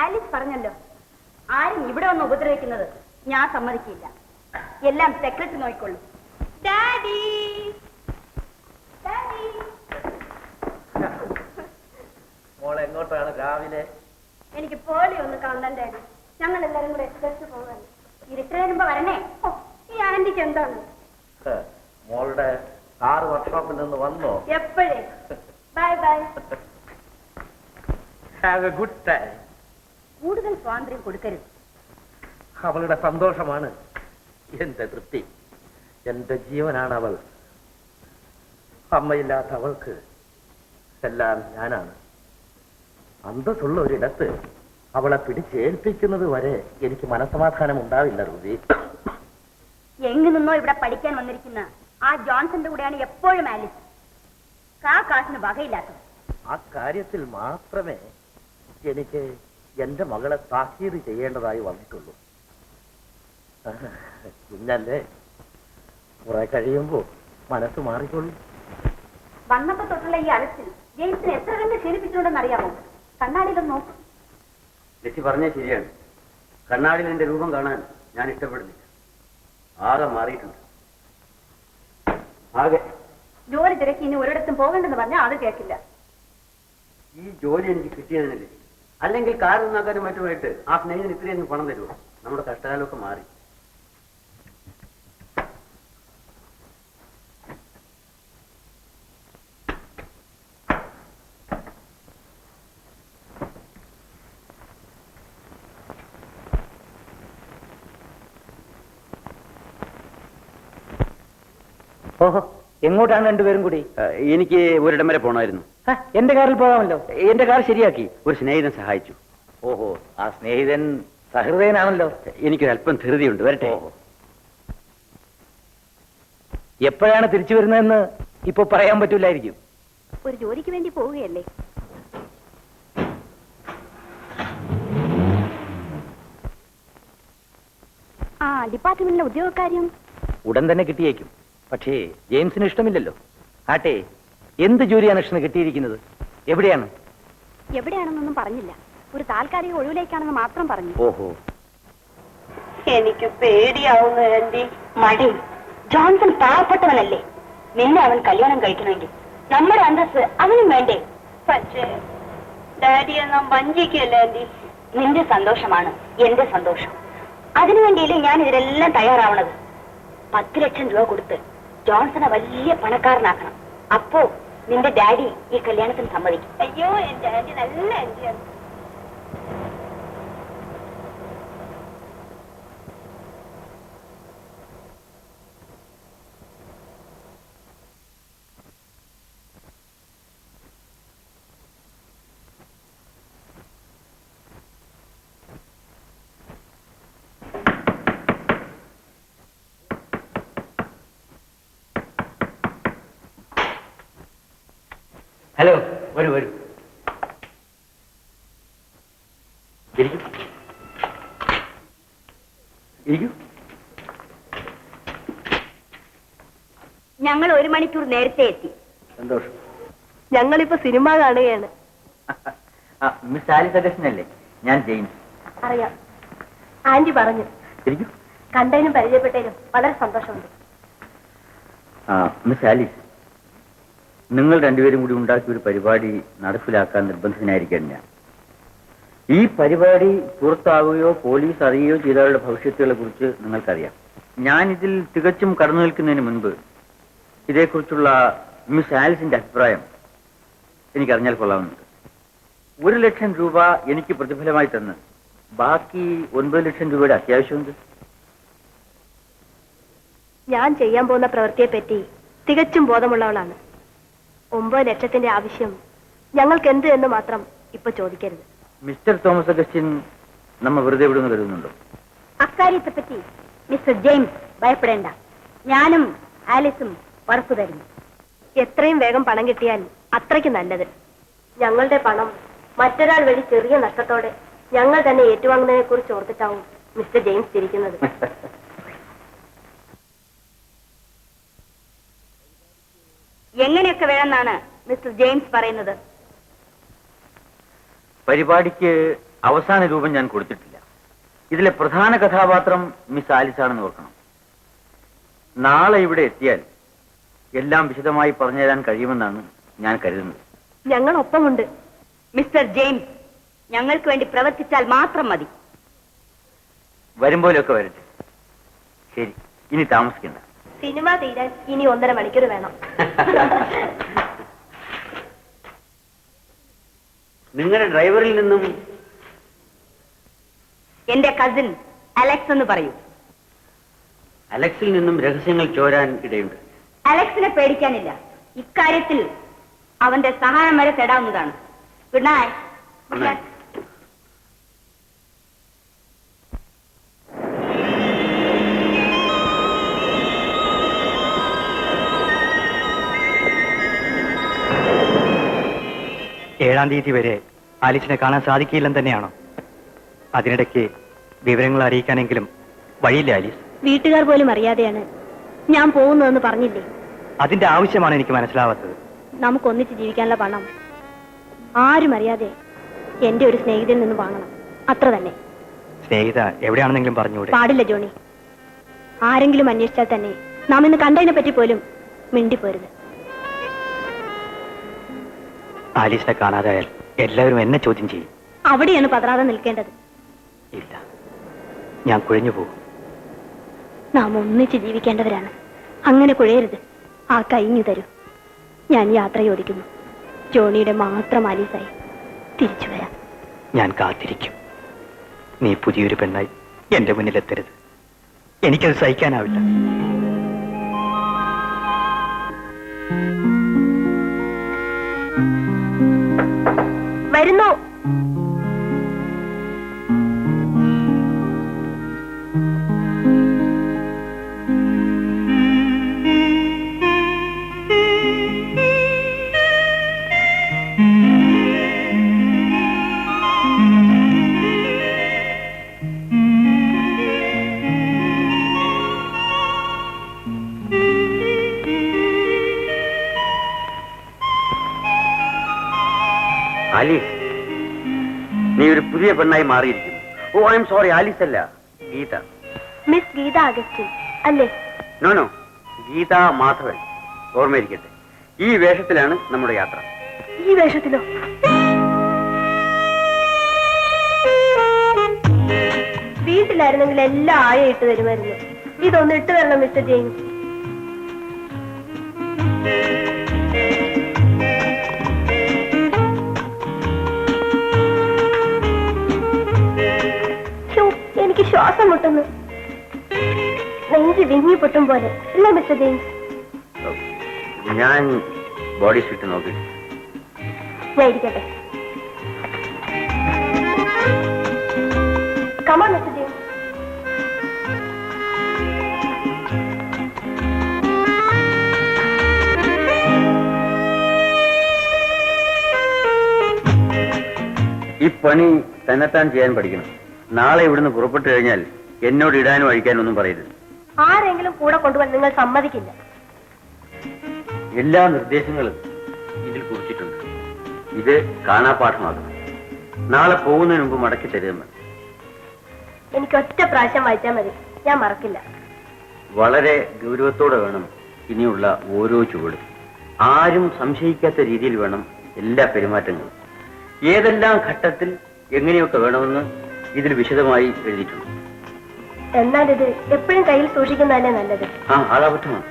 ആലിസ് പറഞ്ഞല്ലോ. ആരും ഇവിടെ വന്ന് ഉപദ്രവിക്കുന്നത് ഞാൻ സമ്മതിക്കില്ല. എല്ലാം സെക്രട്ടറി നോക്കിക്കൊള്ളു. Daddy, daddy. മോൾ എങ്ങോട്ടാണ് രാവിലെ? എനിക്ക് പേളി ഒന്ന് കാണാൻ ഡാഡി. ഞങ്ങൾ എല്ലാരും കൂടെ എക്സ്പ്രസ് പോകാൻ. ഇരുട്ട് വരുമ്പോ വരണേ. ഓ, ഈ ആന്റിക്ക് എന്താണ്? മോളുടെ കാറ് വർക്ക്ഷോപ്പിൽ നിന്ന് വന്നോ? എപ്പോഴേ. Bye bye. Have A good time. കൂടുതൽ സ്വാതന്ത്ര്യം കൊടുക്കരുത്. അവളുടെ സന്തോഷമാണ് എന്റെ തൃപ്തി. എന്റെ ജീവനാണ് അവൾ. അമ്മയില്ലാത്ത അവൾക്ക് എല്ലാം ഞാനാണ്. അന്തസ്സുള്ള ഒരിടത്ത് അവളെ പിടിച്ചേൽപ്പിക്കുന്നത് വരെ എനിക്ക് മനസ്സമാധാനം ഉണ്ടാവില്ല റൂബി. എങ്ങു നിന്നോ ഇവിടെ പഠിക്കാൻ വന്നിരിക്കുന്ന ആ ജോൺസന്റെ കൂടെയാണ് എപ്പോഴും ആലിസ്. കാശിന് വകയില്ലാത്തത്. ആ കാര്യത്തിൽ മാത്രമേ എനിക്ക് എന്റെ മകളെ താക്കീത് ചെയ്യേണ്ടതായി വന്നിട്ടുള്ളൂ. കുഞ്ഞല്ലേ, കുറെ കഴിയുമ്പോ മനസ്സ് മാറിക്കൊള്ളും. വന്നപ്പോ തൊട്ടുള്ള ഈ അലച്ചിൽ ജെയിംസിനെ എത്ര കണ്ട് ക്ഷീണിപ്പിച്ചുകൊണ്ടെന്ന് അറിയാമോ? കണ്ണാടിയിലൊന്ന് നോക്കും. ലച്ചി പറഞ്ഞേ ശരിയാണ്. കണ്ണാടിയിൽ എന്റെ രൂപം കാണാൻ ഞാൻ ഇഷ്ടപ്പെടുന്നില്ല. ആകെ മാറിയിട്ടുണ്ട്. ആകെ ജോലി തിരക്കി ഇനി ഒരിടത്തും പോകണ്ടെന്ന് പറഞ്ഞാൽ അത് കേൾക്കില്ല. ഈ ജോലി എനിക്ക് കിട്ടിയതിനല്ലേ. അല്ലെങ്കിൽ കാർ നന്നാക്കാനും മറ്റുമായിട്ട് ആ സ്നേഹിതന് ഇത്രയൊന്നും പണം തരുമോ? നമ്മുടെ കഷ്ടകാലമൊക്കെ മാറി. ഓഹോ, എങ്ങോട്ടാണ് രണ്ടുപേരും കൂടി? എനിക്ക് ഒരിടം വരെ പോണമായിരുന്നു. എന്റെ കാറിൽ പോകാമല്ലോ. എന്റെ കാർ ശരിയാക്കി ഒരു സ്നേഹിതൻ സഹായിച്ചു. ഓഹോ, ആ സ്നേഹിതൻ സഹൃദയനാണല്ലോ. എനിക്കൊരല്പം ധൃതിയുണ്ട്. വരട്ടെ. എപ്പോഴാണ് തിരിച്ചു വരുന്നതെന്ന് ഇപ്പൊ പറയാൻ പറ്റൂലായിരിക്കും. ഒരു ജോലിക്ക് വേണ്ടി പോവുകയല്ലേ. ആ ഡിപ്പാർട്ട്മെന്റിലെ ഉദ്യോഗക്കാര്യം ഉടൻ തന്നെ കിട്ടിയേക്കും. പക്ഷേ ജെയിംസിന് ഇഷ്ടമില്ലല്ലോ. ആട്ടെ, എന്ത് ജോലിയാണ് ഇഷ്ടം കിട്ടിയിരിക്കുന്നത്? എവിടെയാണ്? എവിടെയാണെന്നൊന്നും പറഞ്ഞില്ല. ഒരു താൽക്കാലിക ഒഴിവിലേക്കാണെന്ന് മാത്രം പറഞ്ഞു. ഓഹോ, എനിക്ക് പേടിയാവുന്നു ആന്റി. മടി. ജോൺസൺ പാവപ്പെട്ടവനല്ലേ? നിന്നെ അവൻ കല്യാണം കഴിക്കണമെങ്കിൽ നമ്മുടെ അന്തസ് അവനും വേണ്ടേ? പക്ഷേ ഡാഡിയെ നാം വഞ്ചിക്കല്ലേ ആന്റി? നിന്റെ സന്തോഷമാണ് എന്റെ സന്തോഷം. അതിനുവേണ്ടിയില്ലേ ഞാൻ ഇതിലെല്ലാം തയ്യാറാവണത്. 10 ലക്ഷം രൂപ കൊടുത്ത് ജോൺസനെ വലിയ പണക്കാരനാക്കണം. അപ്പോ നിന്റെ ഡാഡി ഈ കല്യാണത്തിന് സമ്മതിക്കും. അയ്യോ, എന്റെ ആന്റി നല്ല ആന്റിയാണ്. ഹലോ, വരൂ വരൂ. ഇരിക്കൂ. ഇരിക്കൂ. ഞങ്ങൾ 1 മണിക്കൂർ നേരത്തെ എത്തി. സന്തോഷം. ഞങ്ങളിപ്പോ സിനിമ കാണുകയാണ്. മിസ് ആലിസ് അഗസ്റ്റിൻ അല്ലേ? ഞാൻ ജെയിംസ്. അറിയാം, ആന്റി പറഞ്ഞു. ഇരിക്കൂ. കണ്ടതിനും പരിചയപ്പെട്ടതിനും വളരെ സന്തോഷമുണ്ട്. മിസ് ആലിസ്, നിങ്ങൾ രണ്ടുപേരും കൂടി ഉണ്ടാക്കിയ ഒരു പരിപാടി നടപ്പിലാക്കാൻ നിർബന്ധിതനായിരിക്കാൻ ഞാൻ. ഈ പരിപാടി പുറത്താവുകയോ പോലീസ് അറിയുകയോ ചെയ്തവരുടെ ഭവിഷ്യത്തുകളെ കുറിച്ച് നിങ്ങൾക്കറിയാം. ഞാൻ ഇതിൽ തികച്ചും കടന്നു നിൽക്കുന്നതിന് മുൻപ് ഇതേക്കുറിച്ചുള്ള മിസ് ആലിസിന്റെ അഭിപ്രായം എനിക്കറിഞ്ഞാൽ കൊള്ളാവുന്നുണ്ട്. 1 ലക്ഷം രൂപ എനിക്ക് പ്രതിഫലമായി തന്ന് ബാക്കി 9 ലക്ഷം രൂപയുടെ അത്യാവശ്യമുണ്ട്. ഞാൻ ചെയ്യാൻ പോകുന്ന പ്രവൃത്തിയെ പറ്റി തികച്ചും ബോധമുള്ളവളാണ്. 9 ലക്ഷത്തിന്റെ ആവശ്യം ഞങ്ങൾക്ക് എന്ത് എന്ന് മാത്രം ഇപ്പൊ ചോദിക്കരുത്. മിസ്റ്റർ തോമസ് അഗസ്റ്റിൻ നമ്മ വെറുതെ വിടുന്നു കരുതുന്നുണ്ടോ? അക്കാര്യത്തെ പറ്റി മിസ്റ്റർ ജെയിംസ് ഭയപ്പെടേണ്ട. ഞാനും ആലിസും ഉറപ്പു തരുന്നു. എത്രയും വേഗം പണം കിട്ടിയാൽ അത്രയ്ക്ക് നല്ലത്. ഞങ്ങളുടെ പണം മറ്റൊരാൾ വഴി ചെറിയ നഷ്ടത്തോടെ ഞങ്ങൾ തന്നെ ഏറ്റുവാങ്ങുന്നതിനെ കുറിച്ച് ഓർത്തിട്ടാവും മിസ്റ്റർ ജെയിംസ് തിരിക്കുന്നത്. എങ്ങനെയൊക്കെ വേണമെന്നാണ് മിസ്റ്റർ ജെയിംസ് പറയുന്നത്? പരിപാടിക്ക് അവസാന രൂപം ഞാൻ കൊടുത്തിട്ടില്ല. ഇതിലെ പ്രധാന കഥാപാത്രം മിസ് ആലിസ് ആണെന്ന് ഓർക്കണം. നാളെ ഇവിടെ എത്തിയാൽ എല്ലാം വിശദമായി പറഞ്ഞുതരാൻ കഴിയുമെന്നാണ് ഞാൻ കരുതുന്നത്. ഞങ്ങൾ ഒപ്പമുണ്ട് മിസ്റ്റർ ജെയിംസ്. ഞങ്ങൾക്ക് വേണ്ടി പ്രവർത്തിച്ചാൽ മാത്രം മതി. വരുമ്പോഴൊക്കെ വരട്ടെ. ശരി, ഇനി താമസിക്കണ്ട. സിനിമ തീരാൻ ഇനി 1.5 മണിക്കൂർ വേണം. നിങ്ങളുടെ ഡ്രൈവറിൽ നിന്നും എന്റെ കസിൻ അലക്സ് എന്ന് പറയൂ. അലക്സിൽ നിന്നും രഹസ്യങ്ങൾ ചോരാൻ ഇടയുണ്ട്. അലക്സിനെ പേടിക്കാനില്ല. ഇക്കാര്യത്തിൽ അവന്റെ സഹായം വരെ തേടാവുന്നതാണ്. Good night. Good night. ഏഴാം തീയതി വരെ ആലിസിനെ കാണാൻ സാധിക്കില്ലെന്ന് തന്നെയാണോ? അതിനിടയ്ക്ക് വിവരങ്ങൾ അറിയിക്കാനെങ്കിലും വഴിയില്ല ആലീസ്? വീട്ടുകാർ പോലും അറിയാതെയാണ് ഞാൻ പോകുന്നതെന്ന് പറഞ്ഞില്ലേ? അതിന്റെ ആവശ്യമാണ് എനിക്ക് മനസ്സിലാവാത്തത്. നമുക്ക് ഒന്നിച്ച് ജീവിക്കാനുള്ള പണം ആരും അറിയാതെ എന്റെ ഒരു സ്നേഹിതയിൽ നിന്ന് വാങ്ങണം. അത്ര തന്നെ. സ്നേഹിത എവിടെയാണെന്നെങ്കിലും പറഞ്ഞുകൂടെ? പാടില്ല ജോണി. ആരെങ്കിലും അന്വേഷിച്ചാൽ തന്നെ നാം ഇന്ന് കണ്ടതിനെ പറ്റി പോലും മിണ്ടിപ്പോരുത്. ആലീസിനെ കാണാതായാൽ എല്ലാവരും എന്നെ ചോദ്യം ചെയ്യും. അവിടെയാണ് പതറാതെ നിൽക്കേണ്ടത്. ഇല്ല, ഞാൻ കുഴഞ്ഞു പോകും. നാം ഒന്നിച്ച് ജീവിക്കേണ്ടവരാണ്. അങ്ങനെ കുഴയരുത്. ആ കൈഞ്ഞു തരൂ. ഞാൻ യാത്ര ചോദിക്കുന്നു. ജോണിയുടെ മാത്രം ആലീസായി തിരിച്ചു വരാം. ഞാൻ കാത്തിരിക്കും. നീ പുതിയൊരു പെണ്ണായി എന്റെ മുന്നിലെത്തരുത്. എനിക്കത് സഹിക്കാനാവില്ല. വരുന്നു. ആലീസ്, നീ ഒരു പുതിയ പെണ്ണായി മാറിയിരിക്കുന്നു. Oh I'm sorry, Alice അല്ല, ഗീത. മിസ് ഗീത അഗസ്റ്റിൻ അല്ലേ? No no, Geetha Madhavan. ഓർമ്മയിരിക്കട്ടെ, ഈ വേഷത്തിലാണ് നമ്മുടെ യാത്ര. ഈ വേഷത്തിലോ? വീട്ടിലായിരുന്നെങ്കിൽ എല്ലാം ആയ ഇട്ട് തരുമായിരുന്നു. ഇതൊന്ന് ഇട്ട് തരണം മിസ്റ്റർ ജെയിംസ്. എനിക്ക് ശ്വാസം മുട്ടുന്നു. നെഞ്ച് വിങ്ങി പൊട്ടും പോലെ അല്ലേ മിസ്റ്റർ ജെയിംസ്? ഞാൻ ബോഡി സ്യൂട്ട് നോക്കി. ഞാൻ ഇരിക്കട്ടെ. കമാ മിസ്റ്റർ ജെയിംസ്. ഈ പണി തന്നെത്താൻ ചെയ്യാൻ പഠിക്കണം. നാളെ ഇവിടുന്ന് പുറപ്പെട്ടു കഴിഞ്ഞാൽ എന്നോട് ഇടാനും അഴിക്കാനും ഒന്നും പറയരുത്. ആരെങ്കിലും കൂടെ കൊണ്ടുപോകാൻ നിങ്ങൾ സമ്മതിക്കില്ല. എല്ലാ നിർദ്ദേശങ്ങളും ഇതിൽ കുറിച്ചിട്ടുണ്ട്. ഇത് കാണാപാഠമാകും. നാളെ പോകുന്നതിന് മുമ്പ് മടക്കി തരുമെന്ന്. എനിക്ക് ഒറ്റ പ്രാവശ്യം വായിച്ചാൽ മതി, ഞാൻ മറക്കില്ല. വളരെ ഗൗരവത്തോടെ വേണം ഇനിയുള്ള ഓരോ ചുവടും. ആരും സംശയിക്കാത്ത രീതിയിൽ വേണം എല്ലാ പെരുമാറ്റങ്ങളും. ഏതെല്ലാം ഘട്ടത്തിൽ എങ്ങനെയൊക്കെ വേണമെന്ന് ഇതിൽ വിശദമായി എഴുതിയിട്ടുണ്ട്. എന്നാൽ ഇത് എപ്പോഴും കയ്യിൽ സൂക്ഷിക്കുന്നതല്ലേ നല്ലത്. അതബദ്ധമാണ്.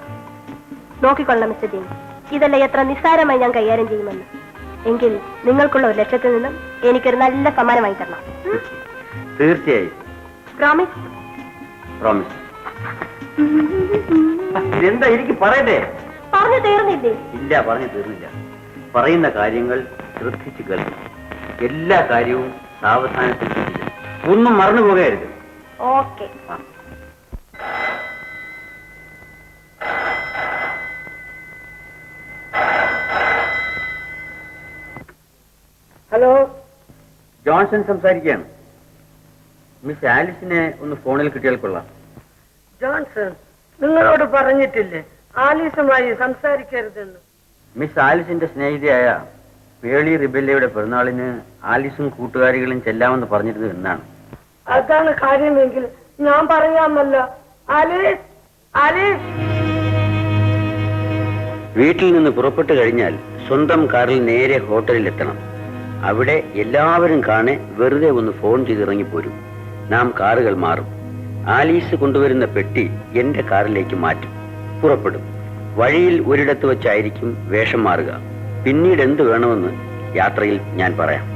നോക്കിക്കൊള്ളാം മിസ്റ്റർ ജെയിംസ്, ഇതെല്ലാം എത്ര നിസ്സാരമായി ഞാൻ കൈകാര്യം ചെയ്യുമെന്ന്. എങ്കിൽ നിങ്ങൾക്കുള്ള ഒരു ലക്ഷ്യത്തിൽ നിന്നും എനിക്കൊരു നല്ല സമ്മാനമായി തരണം. തീർച്ചയായും. പ്രോമിസ്? പ്രോമിസ്. എന്താ എനിക്ക് പറയട്ടെ? പറഞ്ഞു തീർന്നില്ലേ? ഇല്ല, പറഞ്ഞു തീർന്നില്ല. പറയുന്ന കാര്യങ്ങൾ ശ്രദ്ധിച്ച് കേൾക്കണം. എല്ലാ കാര്യവും സാവധാനത്തിൽ ശ്രദ്ധിക്കണം. ഒന്നും മറന്നു പോകരുത്. ഓക്കെ. ഹലോ, ജോൺസൺ സംസാരിക്കുകയാണ്. മിസ് ആലിസിനെ ഒന്ന് ഫോണിൽ കിട്ടിയാൽ കൊള്ളാം. ജോൺസൺ നിങ്ങളോട് പറഞ്ഞിട്ടില്ലേ ആലീസുമായി സംസാരിക്കരുതെന്ന്? മിസ് ആലിസിന്റെ സ്നേഹിതയായ പേളി റിബെല്ലയുടെ പിറന്നാളിന് ആലിസും കൂട്ടുകാരികളും ചെല്ലാമെന്ന് പറഞ്ഞിരുന്നു എന്നാണ്. അതാണ് കാര്യമെങ്കിൽ ഞാൻ പറയാമല്ല. Alice, Alice. വീട്ടിൽ നിന്ന് പുറപ്പെട്ടു കഴിഞ്ഞാൽ സ്വന്തം കാറിൽ നേരെ ഹോട്ടലിൽ എത്തണം. അവിടെ എല്ലാവരും കാണെ വെറുതെ ഒന്ന് ഫോൺ ചെയ്തിറങ്ങിപ്പോരും. നാം കാറുകൾ മാറും. ആലീസ് കൊണ്ടുവരുന്ന പെട്ടി എന്റെ കാറിലേക്ക് മാറ്റും. പുറപ്പെടും. വഴിയിൽ ഒരിടത്ത് വെച്ചായിരിക്കും വേഷം മാറുക. പിന്നീട് എന്ത് വേണമെന്ന് യാത്രയിൽ ഞാൻ പറയാം.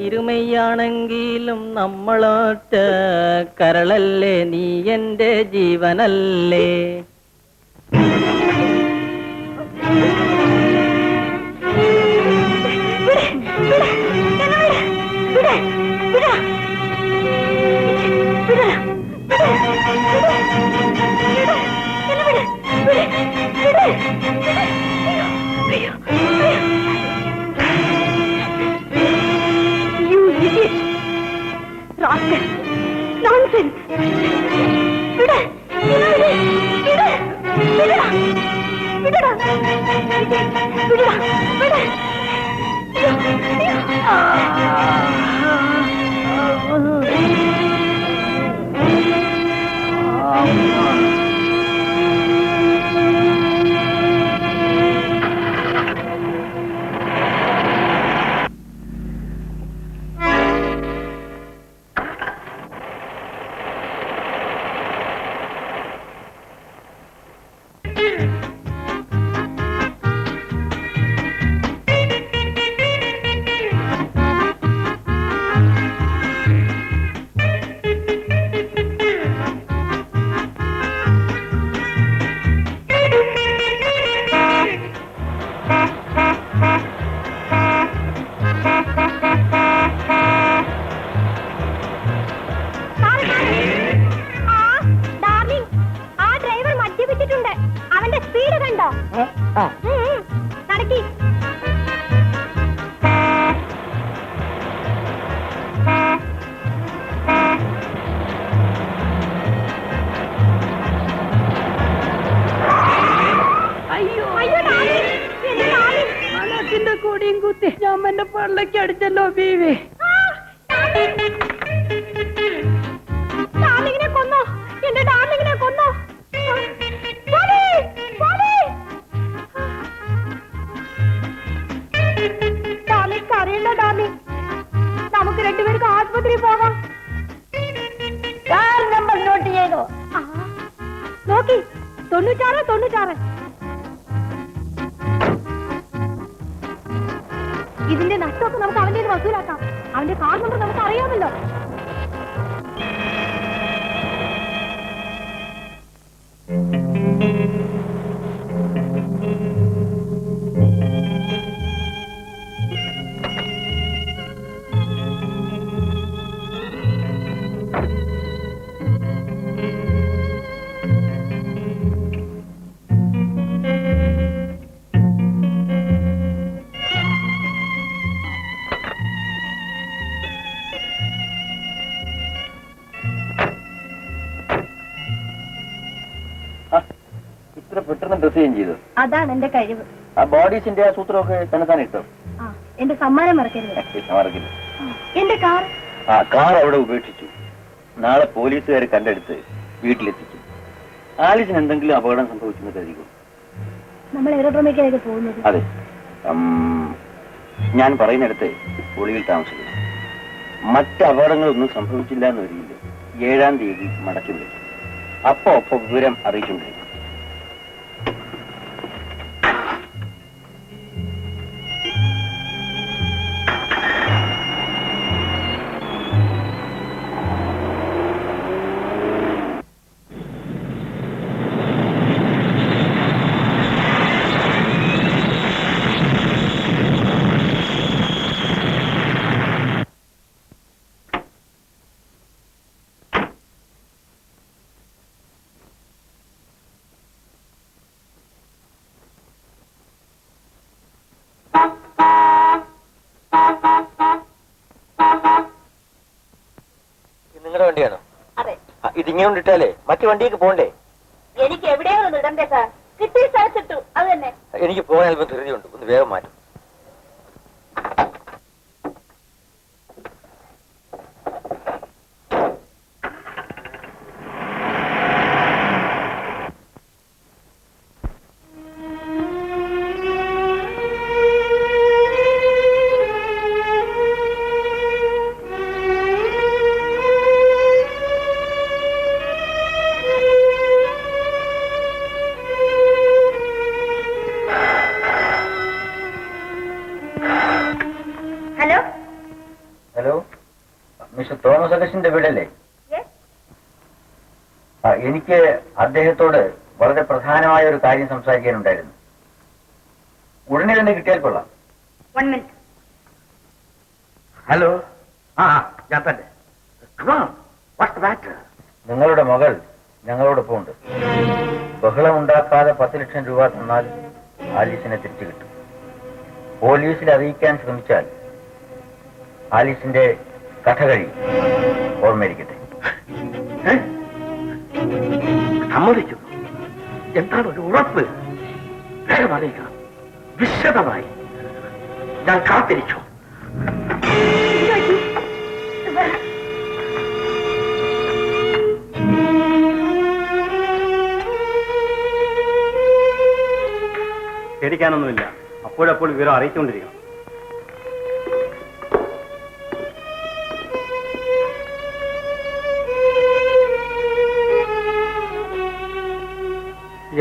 ഇരുമയാണെങ്കിലും നമ്മളൊറ്റ കരളല്ലേ, നീ എന്റെ ജീവനല്ലേ. കൊടിയും കുത്തി ഞാൻ എന്റെ പള്ളക്ക് അടിച്ചല്ലോ ബീവി. ഡാർലിങ്ങിനെ കൊന്നോ, എന്റെ ഡാർലിങ്ങിനെ കൊന്നോ. ഡാർലിങ് കരയണ്ട ഡാർലിങ്, നമുക്ക് രണ്ടുപേർക്ക് ആശുപത്രി പോകാം. നമ്പർ നോട്ട് ചെയ്തോ? നോക്കി 96. ഇതിന്റെ നഷ്ടമൊക്കെ നമുക്ക് അവന്റെ വസൂലാക്കാം. അവന്റെ കാർ നമ്പർ നമുക്ക് അറിയാമല്ലോ. ഇത്ര പെട്ടെന്ന് ഡ്രസ് ചേഞ്ച് ചെയ്തു. അതാണ് എന്റെ കഴിവ്. ആ ബോഡീസിന്റെ ആ സൂത്രമൊക്കെ തന്നെ താൻ ഇട്ടോ? എന്റെ സമ്മാനം മറക്കരുത്. മറക്കില്ല. എന്റെ കാർ കാർ അവിടെ ഉപേക്ഷിച്ചു. നാളെ പോലീസുകാർ കണ്ടെടുത്ത് വീട്ടിലെത്തിച്ചു. ആലിസിന് എന്തെങ്കിലും അപകടം സംഭവിച്ചെന്ന് കരുതിക്കും. നമ്മൾ എയറോഡ്രോമിലേക്കാണ് പോകുന്നത്. അതെ, ഞാൻ പറയുന്നിടത്ത് ഒളിയിൽ താമസിക്കുന്നു. മറ്റ് അപകടങ്ങളൊന്നും സംഭവിച്ചില്ല എന്ന് വരില്ല. 7-ാം തീയതി മടക്കി വിളിക്കും. അപ്പൊ വിവരം അറിയിച്ചുകൊണ്ടിരിക്കും. നിങ്ങളുടെ വണ്ടിയാണോ? അതെ. ഇതിങ്ങനെ കൊണ്ടിട്ടാലേ മറ്റു വണ്ടിയൊക്കെ പോകണ്ടേ? എനിക്ക് എവിടെയാണ് ഇടണ്ടേ സാർ? കിട്ടിയ സ്ഥലത്തിട്ടു, അത് തന്നെ. എനിക്ക് പോകാൻ അല്പം ധൃതിയുണ്ട്, ഒന്ന് വേഗം മാറ്റും. ഹലോ, മിസ്റ്റർ തോമസ് അഗസ്റ്റിന്റെ വീടല്ലേ? എനിക്ക് അദ്ദേഹത്തോട് വളരെ പ്രധാനമായ ഒരു കാര്യം സംസാരിക്കാനുണ്ടായിരുന്നു. ഉടനെ തന്നെ കിട്ടിയാൽ കൊള്ളാം. 1 minute. ഹലോ, ഞാൻ തന്നെ. നിങ്ങളുടെ മകൾ ഞങ്ങളോടൊപ്പം ഉണ്ട്. ബഹളമുണ്ടാക്കാതെ 10 ലക്ഷം രൂപ തന്നാൽ ആലീസിനെ തിരിച്ചു കിട്ടും. പോലീസിൽ അറിയിക്കാൻ ശ്രമിച്ചാൽ ആലീസിന്റെ കഥ കഴിയും. ഓർമ്മയിരിക്കട്ടെ. സമ്മതിക്കുന്നു. എന്താണ് ഒരു ഉറപ്പ്? വേഗം അറിയിക്കണം, വിശദമായി. ഞാൻ കാത്തിരിച്ചു. പേടിക്കാനൊന്നുമില്ല. അപ്പോഴപ്പോൾ വിവരം അറിയിച്ചുകൊണ്ടിരിക്കണം.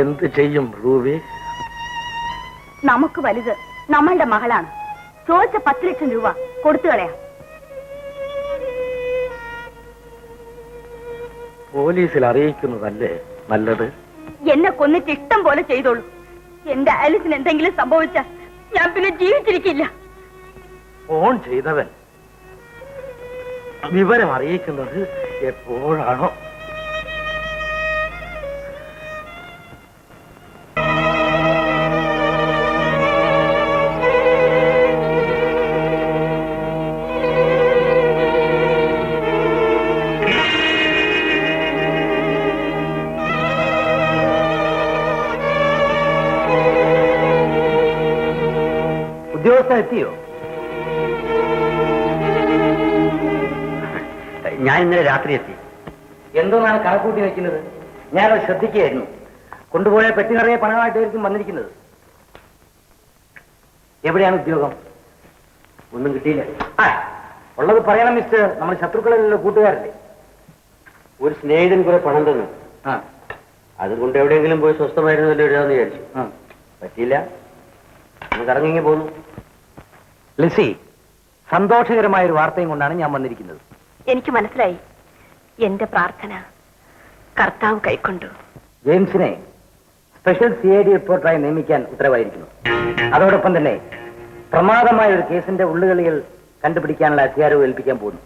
എന്ത് ചെയ്യും റൂബി? നമുക്ക് വലുത് നമ്മളുടെ മകളാണ്. ചോദിച്ച 10 ലക്ഷം രൂപ കൊടുത്തു കളയാം. പോലീസിൽ അറിയിക്കുന്നതല്ലേ നല്ലത്? എന്നെ കൊന്നിട്ട് ഇഷ്ടം പോലെ ചെയ്തോളൂ. എന്റെ ആലിസിന് എന്തെങ്കിലും സംഭവിച്ചാൽ ഞാൻ പിന്നെ ജീവിച്ചിരിക്കില്ല. ഫോൺ ചെയ്തവൻ വിവരം അറിയിക്കുന്നത് എപ്പോഴാണോ? ഉദ്യോഗസ്ഥൻ എത്തിയോ? ഞാൻ ഇന്നലെ രാത്രി എത്തി. എന്തോന്നാണ് കണക്കൂട്ടി വെക്കുന്നത്? ഞാനത് ശ്രദ്ധിക്കുകയായിരുന്നു. കൊണ്ടുപോയ പെട്ടി നിറയെ പണമായിട്ടായിരിക്കും വന്നിരിക്കുന്നത്. എവിടെയാണ് ഉദ്യോഗം? ഒന്നും കിട്ടിയില്ല. ഉള്ളത് പറയണം മിസ്റ്റർ. നമ്മൾ ശത്രുക്കളല്ലോ, കൂട്ടുകാരല്ലേ. ഒരു സ്നേഹിതൻ കുറെ പണം തന്നു. അതുകൊണ്ട് എവിടെയെങ്കിലും പോയി സ്വസ്ഥമായിരുന്നല്ലോ എഴുതാന്ന് വിചാരിച്ചു. പറ്റിയില്ല. ഒന്ന് കറങ്ങി പോന്നു. ലിസി, സന്തോഷകരമായ ഒരു വാർത്തയും കൊണ്ടാണ് ഞാൻ വന്നിരിക്കുന്നത്. എനിക്ക് മനസ്സിലായി. എന്റെ പ്രാർത്ഥന കർത്താവ് കൈക്കൊണ്ടു. ജെയിംസിനെ സ്പെഷ്യൽ CID റിപ്പോർട്ടറായി നിയമിക്കാൻ ഉത്തരവായിരിക്കുന്നു. അതോടൊപ്പം തന്നെ പ്രമാദമായ ഒരു കേസിന്റെ ഉള്ളുകളികൾ കണ്ടുപിടിക്കാനുള്ള അധികാരവും ഏൽപ്പിക്കാൻ പോകുന്നു.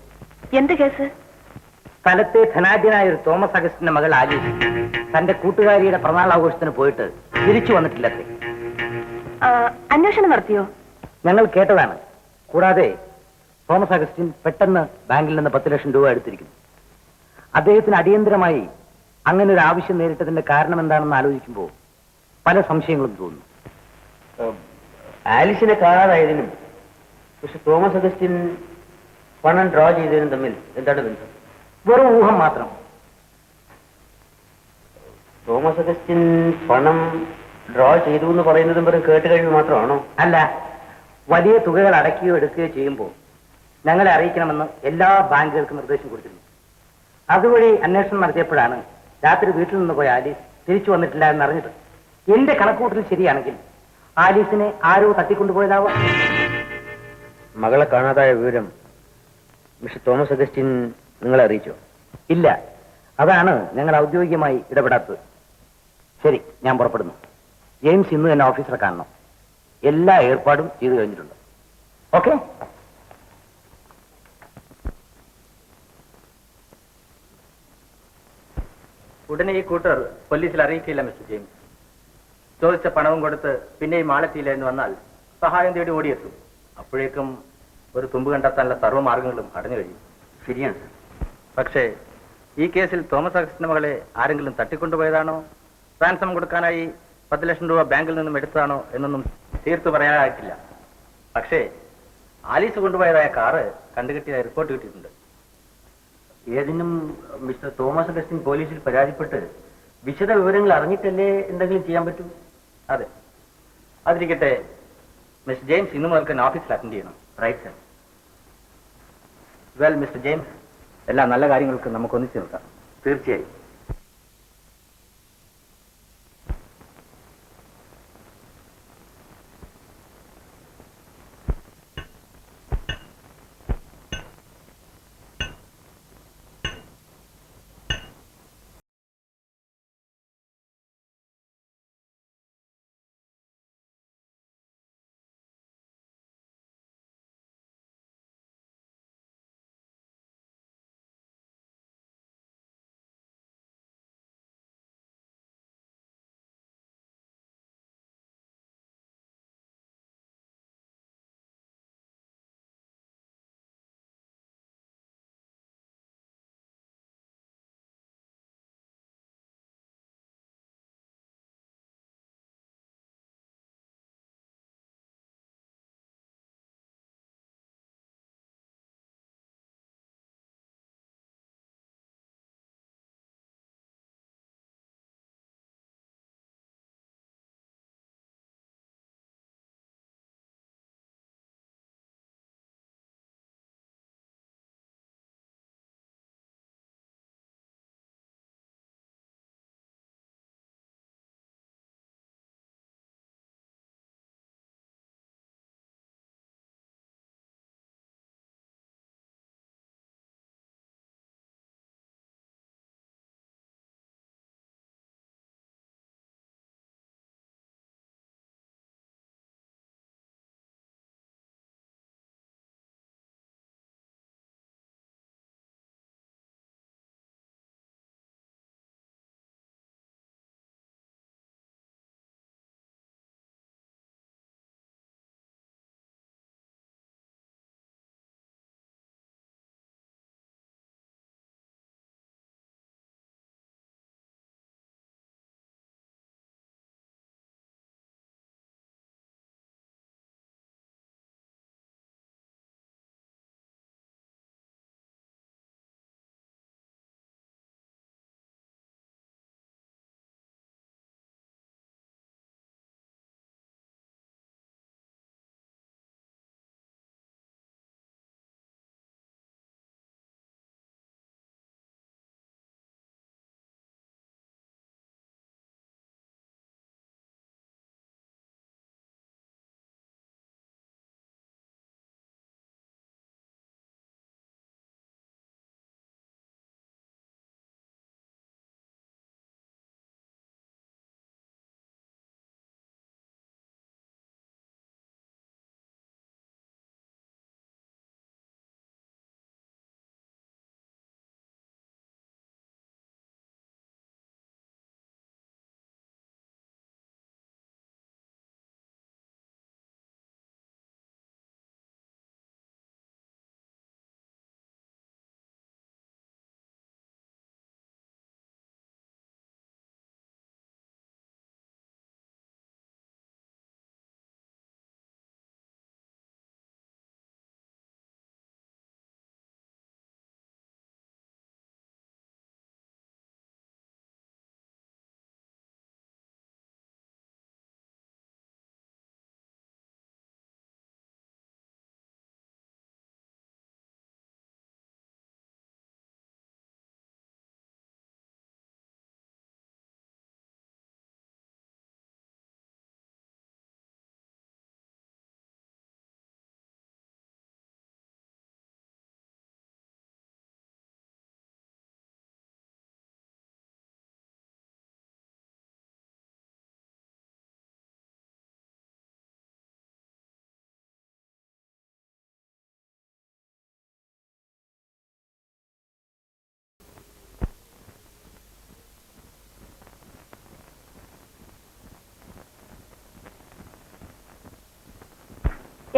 എന്ത് കേസ്? സ്ഥലത്തെ ധനാഢ്യനായ ഒരു തോമസ് അഗസ്റ്റിന്റെ മകൾ ആലീസ് തന്റെ കൂട്ടുകാരിയുടെ പിറന്നാൾ ആഘോഷത്തിന് പോയിട്ട് തിരിച്ചു വന്നിട്ടില്ലത്രേ. അന്വേഷണം നടത്തിയോ? ഞങ്ങൾ കേട്ടതാണ്. കൂടാതെ തോമസ് അഗസ്റ്റിൻ പെട്ടെന്ന് ബാങ്കിൽ നിന്ന് 10 ലക്ഷം രൂപ എടുത്തിരിക്കുന്നു. അദ്ദേഹത്തിന് അടിയന്തരമായി അങ്ങനെ ഒരു ആവശ്യം നേരിട്ടതിന്റെ കാരണം എന്താണെന്ന് ആലോചിക്കുമ്പോൾ പല സംശയങ്ങളും തോന്നുന്നു. ആലിസിനെ കാണാതായതിനും പക്ഷെ തോമസ് അഗസ്റ്റിൻ പണം ഡ്രോ ചെയ്തതിനും തമ്മിൽ എന്താണ് ബന്ധം? വെറും ഊഹം മാത്രം. തോമസ് അഗസ്റ്റിൻ പണം ഡ്രോ ചെയ്തു എന്ന് പറയുന്നതും വെറും കേട്ട് കഴിവ് മാത്രമാണോ? അല്ല, വലിയ തുകകൾ അടയ്ക്കുകയോ എടുക്കുകയോ ചെയ്യുമ്പോൾ ഞങ്ങളെ അറിയിക്കണമെന്ന് എല്ലാ ബാങ്കുകൾക്കും നിർദ്ദേശം കൊടുത്തിരുന്നു. അതുവഴി അന്വേഷണം നടത്തിയപ്പോഴാണ് രാത്രി വീട്ടിൽ നിന്ന് പോയ ആലീസ് തിരിച്ചു വന്നിട്ടില്ല എന്നറിഞ്ഞത്. എന്റെ കണക്കൂട്ടൽ ശരിയാണെങ്കിൽ ആലീസിനെ ആരോ തട്ടിക്കൊണ്ടുപോയതാവാം. മകളെ കാണാതായ വിവരം മിസ്റ്റർ തോമസ് അഗസ്റ്റിൻ നിങ്ങളെ അറിയിച്ചോ? ഇല്ല, അതാണ് ഞങ്ങൾ ഔദ്യോഗികമായി ഇടപെടാത്തത്. ശരി, ഞാൻ പുറപ്പെടുന്നു. ജെയിംസ് ഇന്ന് തന്നെ ഓഫീസറെ കാണണം. എല്ലാ ഏർപ്പാടും ചെയ്തു കഴിഞ്ഞിട്ടുണ്ട്. ഓക്കെ? ഉടനെ ഈ കൂട്ടർ പോലീസിൽ അറിയിക്കില്ല മിസ്റ്റർ ജെയിംസ്. ചോദിച്ച പണവും കൊടുത്ത് പിന്നെയും ആളെത്തിയില്ല എന്ന് വന്നാൽ സഹായം തേടി ഓടിയെത്തും. അപ്പോഴേക്കും ഒരു തുമ്പ് കണ്ടെത്താനുള്ള സർവ്വമാർഗങ്ങളും അടഞ്ഞു കഴിയും. ശരിയാണ് സർ. പക്ഷേ ഈ കേസിൽ തോമസ് അഗസ്റ്റിന്റെ മകളെ ആരെങ്കിലും തട്ടിക്കൊണ്ടുപോയതാണോ, റാൻസം കൊടുക്കാനായി 10 ലക്ഷം രൂപ ബാങ്കിൽ നിന്നും എടുത്തതാണോ എന്നൊന്നും തീർത്തു പറയാനായിട്ടില്ല. പക്ഷേ ആലീസ് കൊണ്ടുപോയതായ കാറ് കണ്ടുകിട്ടിയ റിപ്പോർട്ട് കിട്ടിയിട്ടുണ്ട്. ഏതിനും മിസ്റ്റർ തോമസ് അഗസ്റ്റിൻ പോലീസിൽ പരാതിപ്പെട്ട് വിശദ വിവരങ്ങൾ അറിഞ്ഞിട്ടല്ലേ എന്തെങ്കിലും ചെയ്യാൻ പറ്റൂ? അതെ. അതിരിക്കട്ടെ, മിസ്റ്റർ ജെയിംസ് ഇന്നു മുതൽക്ക് ഓഫീസിൽ അറ്റൻഡ് ചെയ്യണം. Right sir. Well mister James, എല്ലാ നല്ല കാര്യങ്ങൾക്കും നമുക്ക് ഒന്നിച്ചു നിൽക്കാം. തീർച്ചയായും.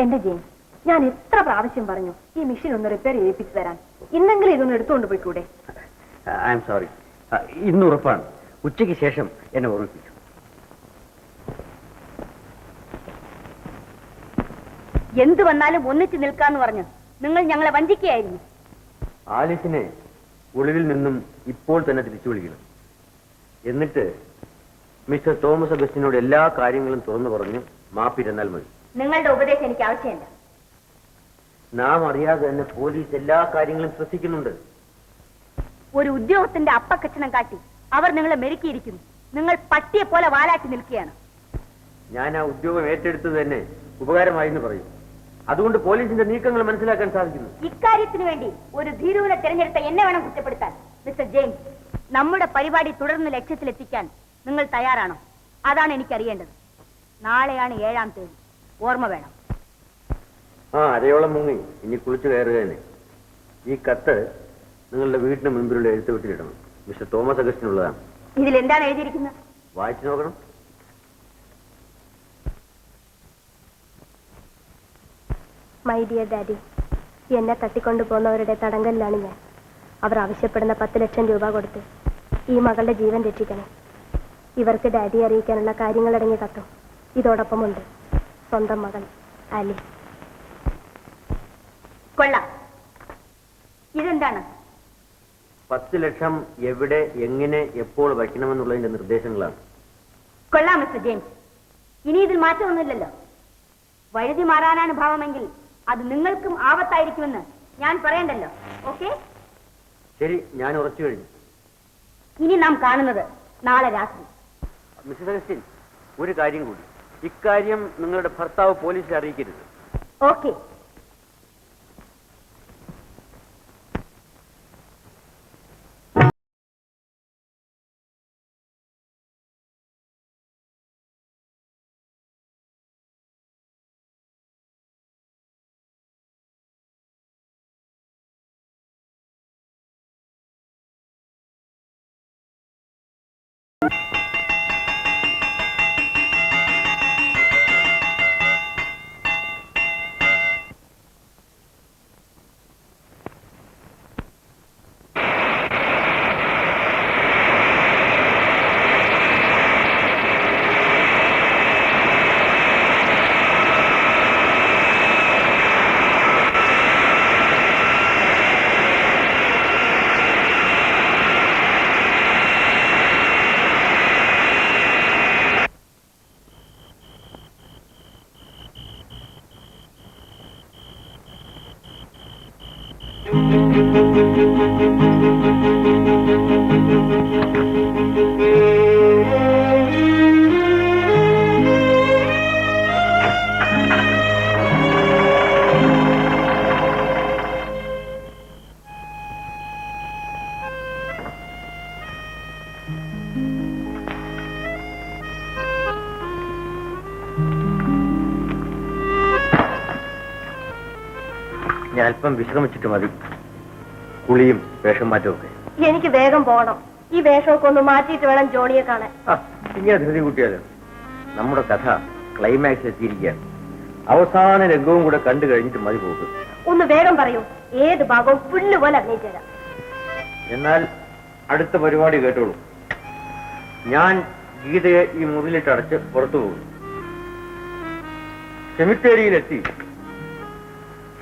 എന്റെ ജെയിംസ്, ഞാൻ എത്ര പ്രാവശ്യം പറഞ്ഞു ഈ മെഷീൻ ഒന്ന് റിപ്പയർ ചെയ്യിപ്പിച്ചു തരാൻ. ഇന്നെങ്കിലും ഇതൊന്ന് എടുത്തുകൊണ്ട് പോയിക്കൂടെ? I'm sorry. ഇന്ന് ഉറപ്പാണ്. ഉച്ചയ്ക്ക് ശേഷം എന്നെ ഓർമ്മിപ്പിച്ചു. എന്ത് വന്നാലും ഒന്നിച്ചു നിൽക്കാന്ന് പറഞ്ഞു നിങ്ങൾ ഞങ്ങളെ വഞ്ചിക്കുകയായിരുന്നു. ആലിസിനെ ഒളിവിൽ നിന്നും ഇപ്പോൾ തന്നെ തിരിച്ചു വിളിക്കണം. എന്നിട്ട് മിസ്റ്റർ തോമസ് അഗസ്റ്റിനോട് എല്ലാ കാര്യങ്ങളും തുറന്നു പറഞ്ഞ് മാപ്പിരുന്നാൽ മതി. നിങ്ങളുടെ ഉപദേശം എനിക്ക് ആവശ്യമില്ല. നാം അറിയാതെ തന്നെ പോലീസ് എല്ലാ കാര്യങ്ങളും ശ്രദ്ധിക്കുന്നുണ്ട്. ഒരു ഉദ്യോഗത്തിന്റെ അപ്പക്കച്ചണം കാട്ടി അവർ നിങ്ങളെ മെരുക്കിയിരിക്കുന്നു. നിങ്ങൾ പട്ടിയെ പോലെ വാലാട്ടി നിൽക്കുകയാണ്. ഞാൻ ആ ഉദ്യോഗം ഏറ്റെടുത്തത് തന്നെ ഉപകാരമായി എന്ന് പറയും. അതുകൊണ്ട് പോലീസിന്റെ നീക്കങ്ങൾ മനസ്സിലാക്കാൻ സാധിക്കുന്നു. ഇക്കാര്യത്തിന് വേണ്ടി ഒരു ധീരൂനെ തിരഞ്ഞെടുത്ത എന്നെ വേണം കുറ്റപ്പെടുത്താൻ. മിസ്റ്റർ ജെയിംസ്, നമ്മുടെ പരിപാടി തുടർന്ന് ലക്ഷ്യത്തിലെത്തിക്കാൻ നിങ്ങൾ തയ്യാറാണോ? അതാണ് എനിക്കറിയേണ്ടത്. നാളെയാണ് 7-ാം തീയതി. ഓർമ്മ വേണം. അരയോളം മുങ്ങി ഇനി കുളിച്ചു കയറുക തന്നെ. ഈ കത്ത് നിങ്ങളുടെ വീടിന് മുൻപിലുള്ള എഴുത്തുവിട്ടിലിടണം. Mister Thomas അഗസ്റ്റിനുള്ളതാണ്. ഇതിൽ എന്താണ് എഴുതിയിരിക്കുന്നത്? വായിച്ചു നോക്കണം. മൈ ഡിയർ ഡാഡി, എന്നെ തട്ടിക്കൊണ്ടു പോകുന്നവരുടെ തടങ്കലിലാണ് ഞാൻ. അവർ ആവശ്യപ്പെടുന്ന 10 ലക്ഷം രൂപ കൊടുത്ത് ഈ മകളുടെ ജീവൻ രക്ഷിക്കണം. ഇവർക്ക് ഡാഡി അറിയിക്കാനുള്ള കാര്യങ്ങളടങ്ങിയ കത്തും ഇതോടൊപ്പമുണ്ട്. സ്വന്തം മകൾ ആലി. കൊള്ളാം. ഇതെന്താണ്? 10 ലക്ഷം എവിടെ, എങ്ങനെ, എപ്പോൾ വയ്ക്കണമെന്നുള്ളതിന്റെ നിർദ്ദേശങ്ങളാണ്. കൊള്ളാം മിസ്റ്റർ ജെയിംസ്. ഇനി ഇതിൽ മാറ്റമൊന്നുമില്ലല്ലോ. വഴുതി മാറാനാണ് ഭാവമെങ്കിൽ അത് നിങ്ങൾക്കും ആപത്തായിരിക്കുമെന്ന് ഞാൻ പറയണ്ടല്ലോ. ഓക്കെ, ശരി, ഞാൻ ഉറച്ചു കഴിഞ്ഞു. ഇനി നാം കാണുന്നത് നാളെ രാത്രി. മിസ്റ്റർ അഗസ്റ്റിൻ, ഒരു കാര്യം കൂടി. ഇക്കാര്യം നിങ്ങളുടെ ഭർത്താവ് പോലീസിൽ അറിയിക്കരുത്. ഓക്കെ. ഞാൻ അല്പം വിശ്രമിച്ചിട്ട് മതി. കുളിയും വേഷം മാറ്റവും ഒക്കെ. എനിക്ക് വേഗം പോകണം. ഈ വേഷമൊക്കെ ഒന്ന് മാറ്റിയിട്ട് വേണം ജോണിയെ കാണാൻ. ഇങ്ങനെ ധൃതി കൂട്ടിയാലോ? നമ്മുടെ കഥ ക്ലൈമാക്സ് എത്തിയിരിക്കുകയാണ്. അവസാന രംഗവും കൂടെ കണ്ടു കഴിഞ്ഞിട്ട് മതി പോകും. ഒന്ന് വേഗം പറയൂ. ഏത് ഭാഗവും പുല്ല് പോലെ അഭിനയിച്ചു തരാം. എന്നാൽ അടുത്ത പരിപാടി കേട്ടോളൂ. ഞാൻ ഗീതയെ ഈ മുറിയിലിട്ടടച്ച് പുറത്തു പോകുന്നു. സെമിത്തേരിയിലെത്തി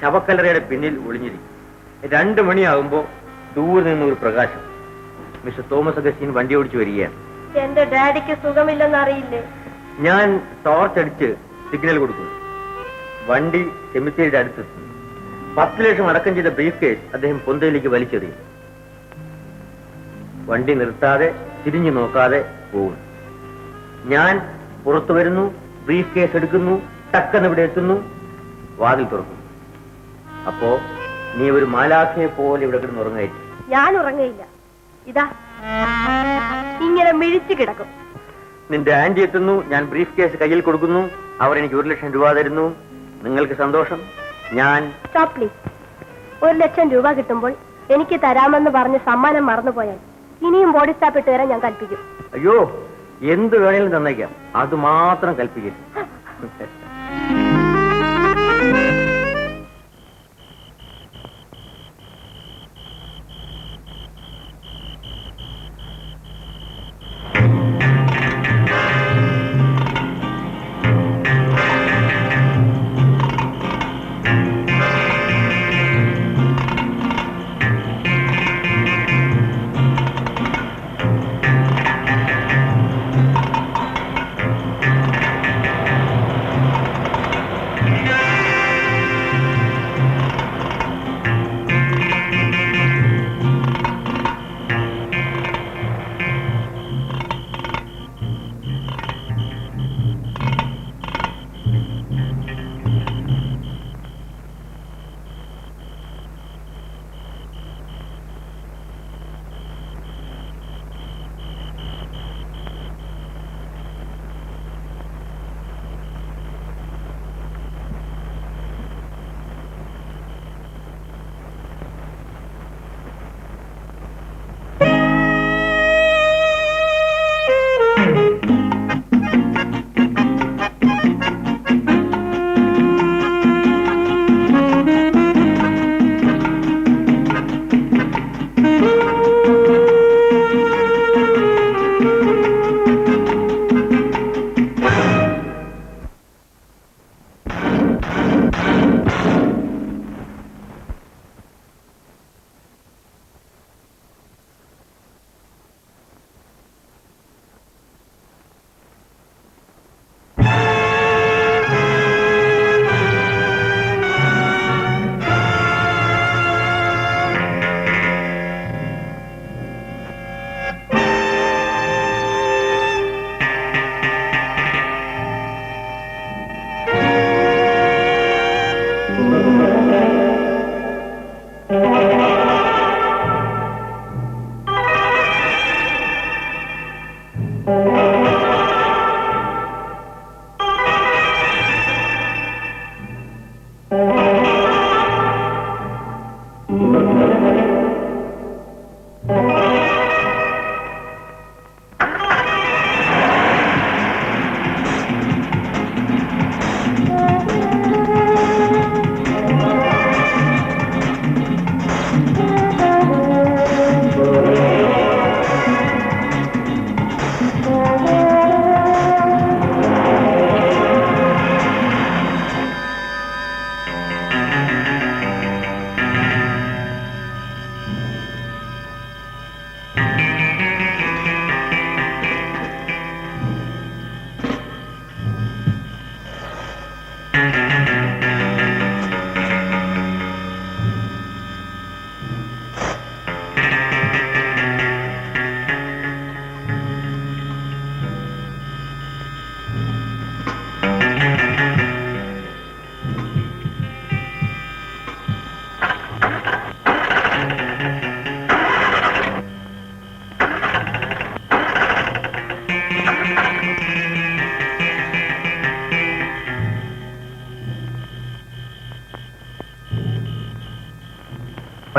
ശവക്കല്ലറയുടെ പിന്നിൽ ഒളിഞ്ഞിരിക്കും. 2 മണിയാകുമ്പോ ദൂരെ നിന്നൊരു പ്രകാശം. മിസ്റ്റർ തോമസ് അഗസ്റ്റിൻ വണ്ടി ഓടിച്ചു വരികയാണ്. എന്റെ ഡാഡിക്ക് സുഖമില്ലെന്ന് അറിയില്ലേ? ഞാൻ ടോർച്ച് അടിച്ച് സിഗ്നൽ കൊടുക്കുന്നു. വണ്ടി സെമിത്തേരിയുടെ അടുത്തെത്തുന്നു. 10 ലക്ഷം അടക്കം ചെയ്ത ബ്രീഫ് കേസ് അദ്ദേഹം പൊന്തയിലേക്ക് വലിച്ചെറിയും. വണ്ടി നിർത്താതെ തിരിഞ്ഞു നോക്കാതെ പോകും. ഞാൻ പുറത്തു വരുന്നു, ബ്രീഫ് കേസ് എടുക്കുന്നു, ടക്കെന്ന് ഇവിടെ എത്തുന്നു, വാതിൽ തുറക്കുന്നു. അപ്പോ നീ ഒരു മാലാഖയെ പോലെ ഇവിടെ കിടന്ന് ഉറങ്ങായിരിക്കും. ഞാൻ ഉറങ്ങയില്ല. ഇതാ ഇങ്ങനെ മിഴിച്ചു കിടക്കും. നിന്റെ ആന്റി എത്തുന്നു. ഞാൻ ബ്രീഫ് കേസ് കയ്യിൽ കൊടുക്കുന്നു. അവർ എനിക്ക് 1 ലക്ഷം രൂപ തരുന്നു. നിങ്ങൾക്ക് സന്തോഷം. ഞാൻ സ്റ്റോപ്പ് പ്ലീസ്. 1 ലക്ഷം രൂപ കിട്ടുമ്പോൾ എനിക്ക് തരാമെന്ന് പറഞ്ഞ് സമ്മാനം മറന്നുപോയാൽ ഇനിയും ബോഡി സ്റ്റാഫ് ഇട്ട് തരാൻ ഞാൻ കൽപ്പിക്കും. അയ്യോ, എന്ത് വേണേലും തന്നേക്കാം. അത് മാത്രം കൽപ്പിക്കരുത്.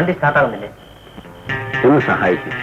വണ്ടി സ്റ്റാർട്ടാകുന്നില്ലേ? ഒന്ന് സഹായിക്കും.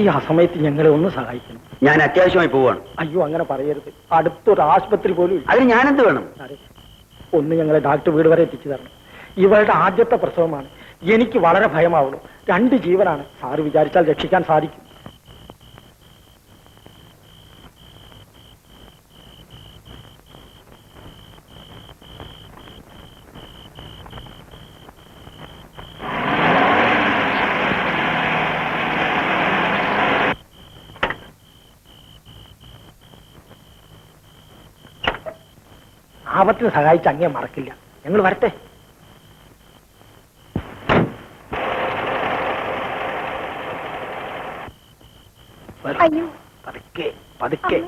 ഈ അസമയത്ത് ഞങ്ങളെ ഒന്ന് സഹായിക്കണം. ഞാൻ അത്യാവശ്യമായി പോവാണ്. അയ്യോ, അങ്ങനെ പറയരുത്. അടുത്തൊരു ആശുപത്രി പോലും ഇല്ല. അതിന് ഞാനെന്ത് വേണം? ഒന്ന് ഞങ്ങളെ ഡാക്ടർ വീട് വരെ എത്തിച്ചു തരണം. ഇവളുടെ ആദ്യത്തെ പ്രസവമാണ്. എനിക്ക് വളരെ ഭയമാവുള്ളൂ. 2 ജീവനാണ്. സാറ് വിചാരിച്ചാൽ രക്ഷിക്കാൻ സാധിക്കും. ആപത്തിന് സഹായിച്ച് അങ്ങേ മറക്കില്ല. ഞങ്ങൾ വരട്ടെ. അയ്യോ, പതുക്കെ പതുക്കെ.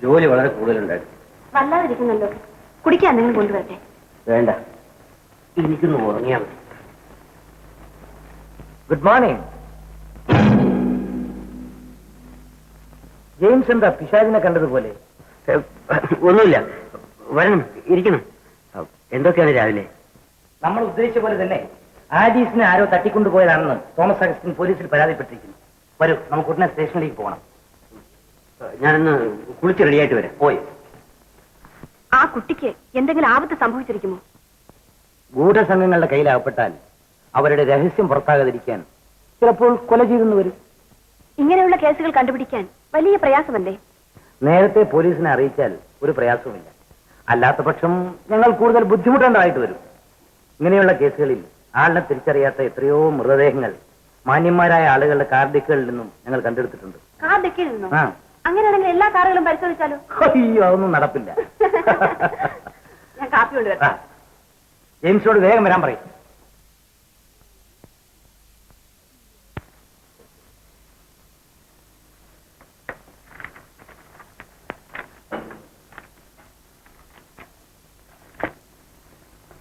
ജോലി വളരെ കൂടുതലുണ്ടായിരുന്നു. വല്ലാതിരിക്കുന്നല്ലോ. കുടിക്കാൻ എന്തെങ്കിലും കൊണ്ടുവരട്ടെ? വേണ്ട, എനിക്കൊന്ന് ഉറങ്ങിയാൽ മതി. Good morning. ജെയിംസ് എന്താ പിശാചിനെ കണ്ടതുപോലെ? ഒന്നുമില്ല, വരണം, ഇരിക്കണം. എന്തൊക്കെയാണ് രാവിലെ? നമ്മൾ ഉദ്ദേശിച്ച പോലെ തന്നെ ആഡീസിനെ ആരോ തട്ടിക്കൊണ്ടുപോയതാണെന്ന് തോമസ് അഗസ്റ്റിൻ പോലീസിൽ പരാതിപ്പെട്ടിരിക്കുന്നു. വരൂ, നമുക്ക് ഉടനെ സ്റ്റേഷനിലേക്ക് പോകണം. ഞാനൊന്ന് കുളിച്ച് റെഡിയായിട്ട് വരാം. പോയി. ആ കുട്ടിക്ക് എന്തെങ്കിലും ആപത്ത് സംഭവിച്ചിരിക്കുമോ? ഗൂഢസംഘങ്ങളുടെ കയ്യിലാകപ്പെട്ടാൽ അവരുടെ രഹസ്യം പുറത്താകാതിരിക്കാൻ ചിലപ്പോൾ കൊല ചെയ്തെന്ന് വരും. ഇങ്ങനെയുള്ള കേസുകൾ കണ്ടുപിടിക്കാൻ വലിയ പ്രയാസമല്ലേ? നേരത്തെ പോലീസിനെ അറിയിച്ചാൽ ഒരു പ്രയാസവുമില്ല. അല്ലാത്ത പക്ഷം ഞങ്ങൾ കൂടുതൽ ബുദ്ധിമുട്ടേണ്ടതായിട്ട് വരും. ഇങ്ങനെയുള്ള കേസുകളിൽ ആളിനെ തിരിച്ചറിയാത്ത എത്രയോ മൃതദേഹങ്ങൾ മാന്യന്മാരായ ആളുകളുടെ കാർ ഡിക്കുകളിൽ നിന്നും ഞങ്ങൾ കണ്ടെടുത്തിട്ടുണ്ട്. കാർ ഡിക്കിൽ നിന്നോ? അങ്ങനെയാണെങ്കിൽ എല്ലാ കാറുകളും പരിശോധിച്ചാലോ? അയ്യോ, അതൊന്നും നടപ്പില്ല. ഞാൻ കാപ്പി കൊണ്ടുവരാം. ജെയിംസിനോട് വേഗം വരാൻ പറയും.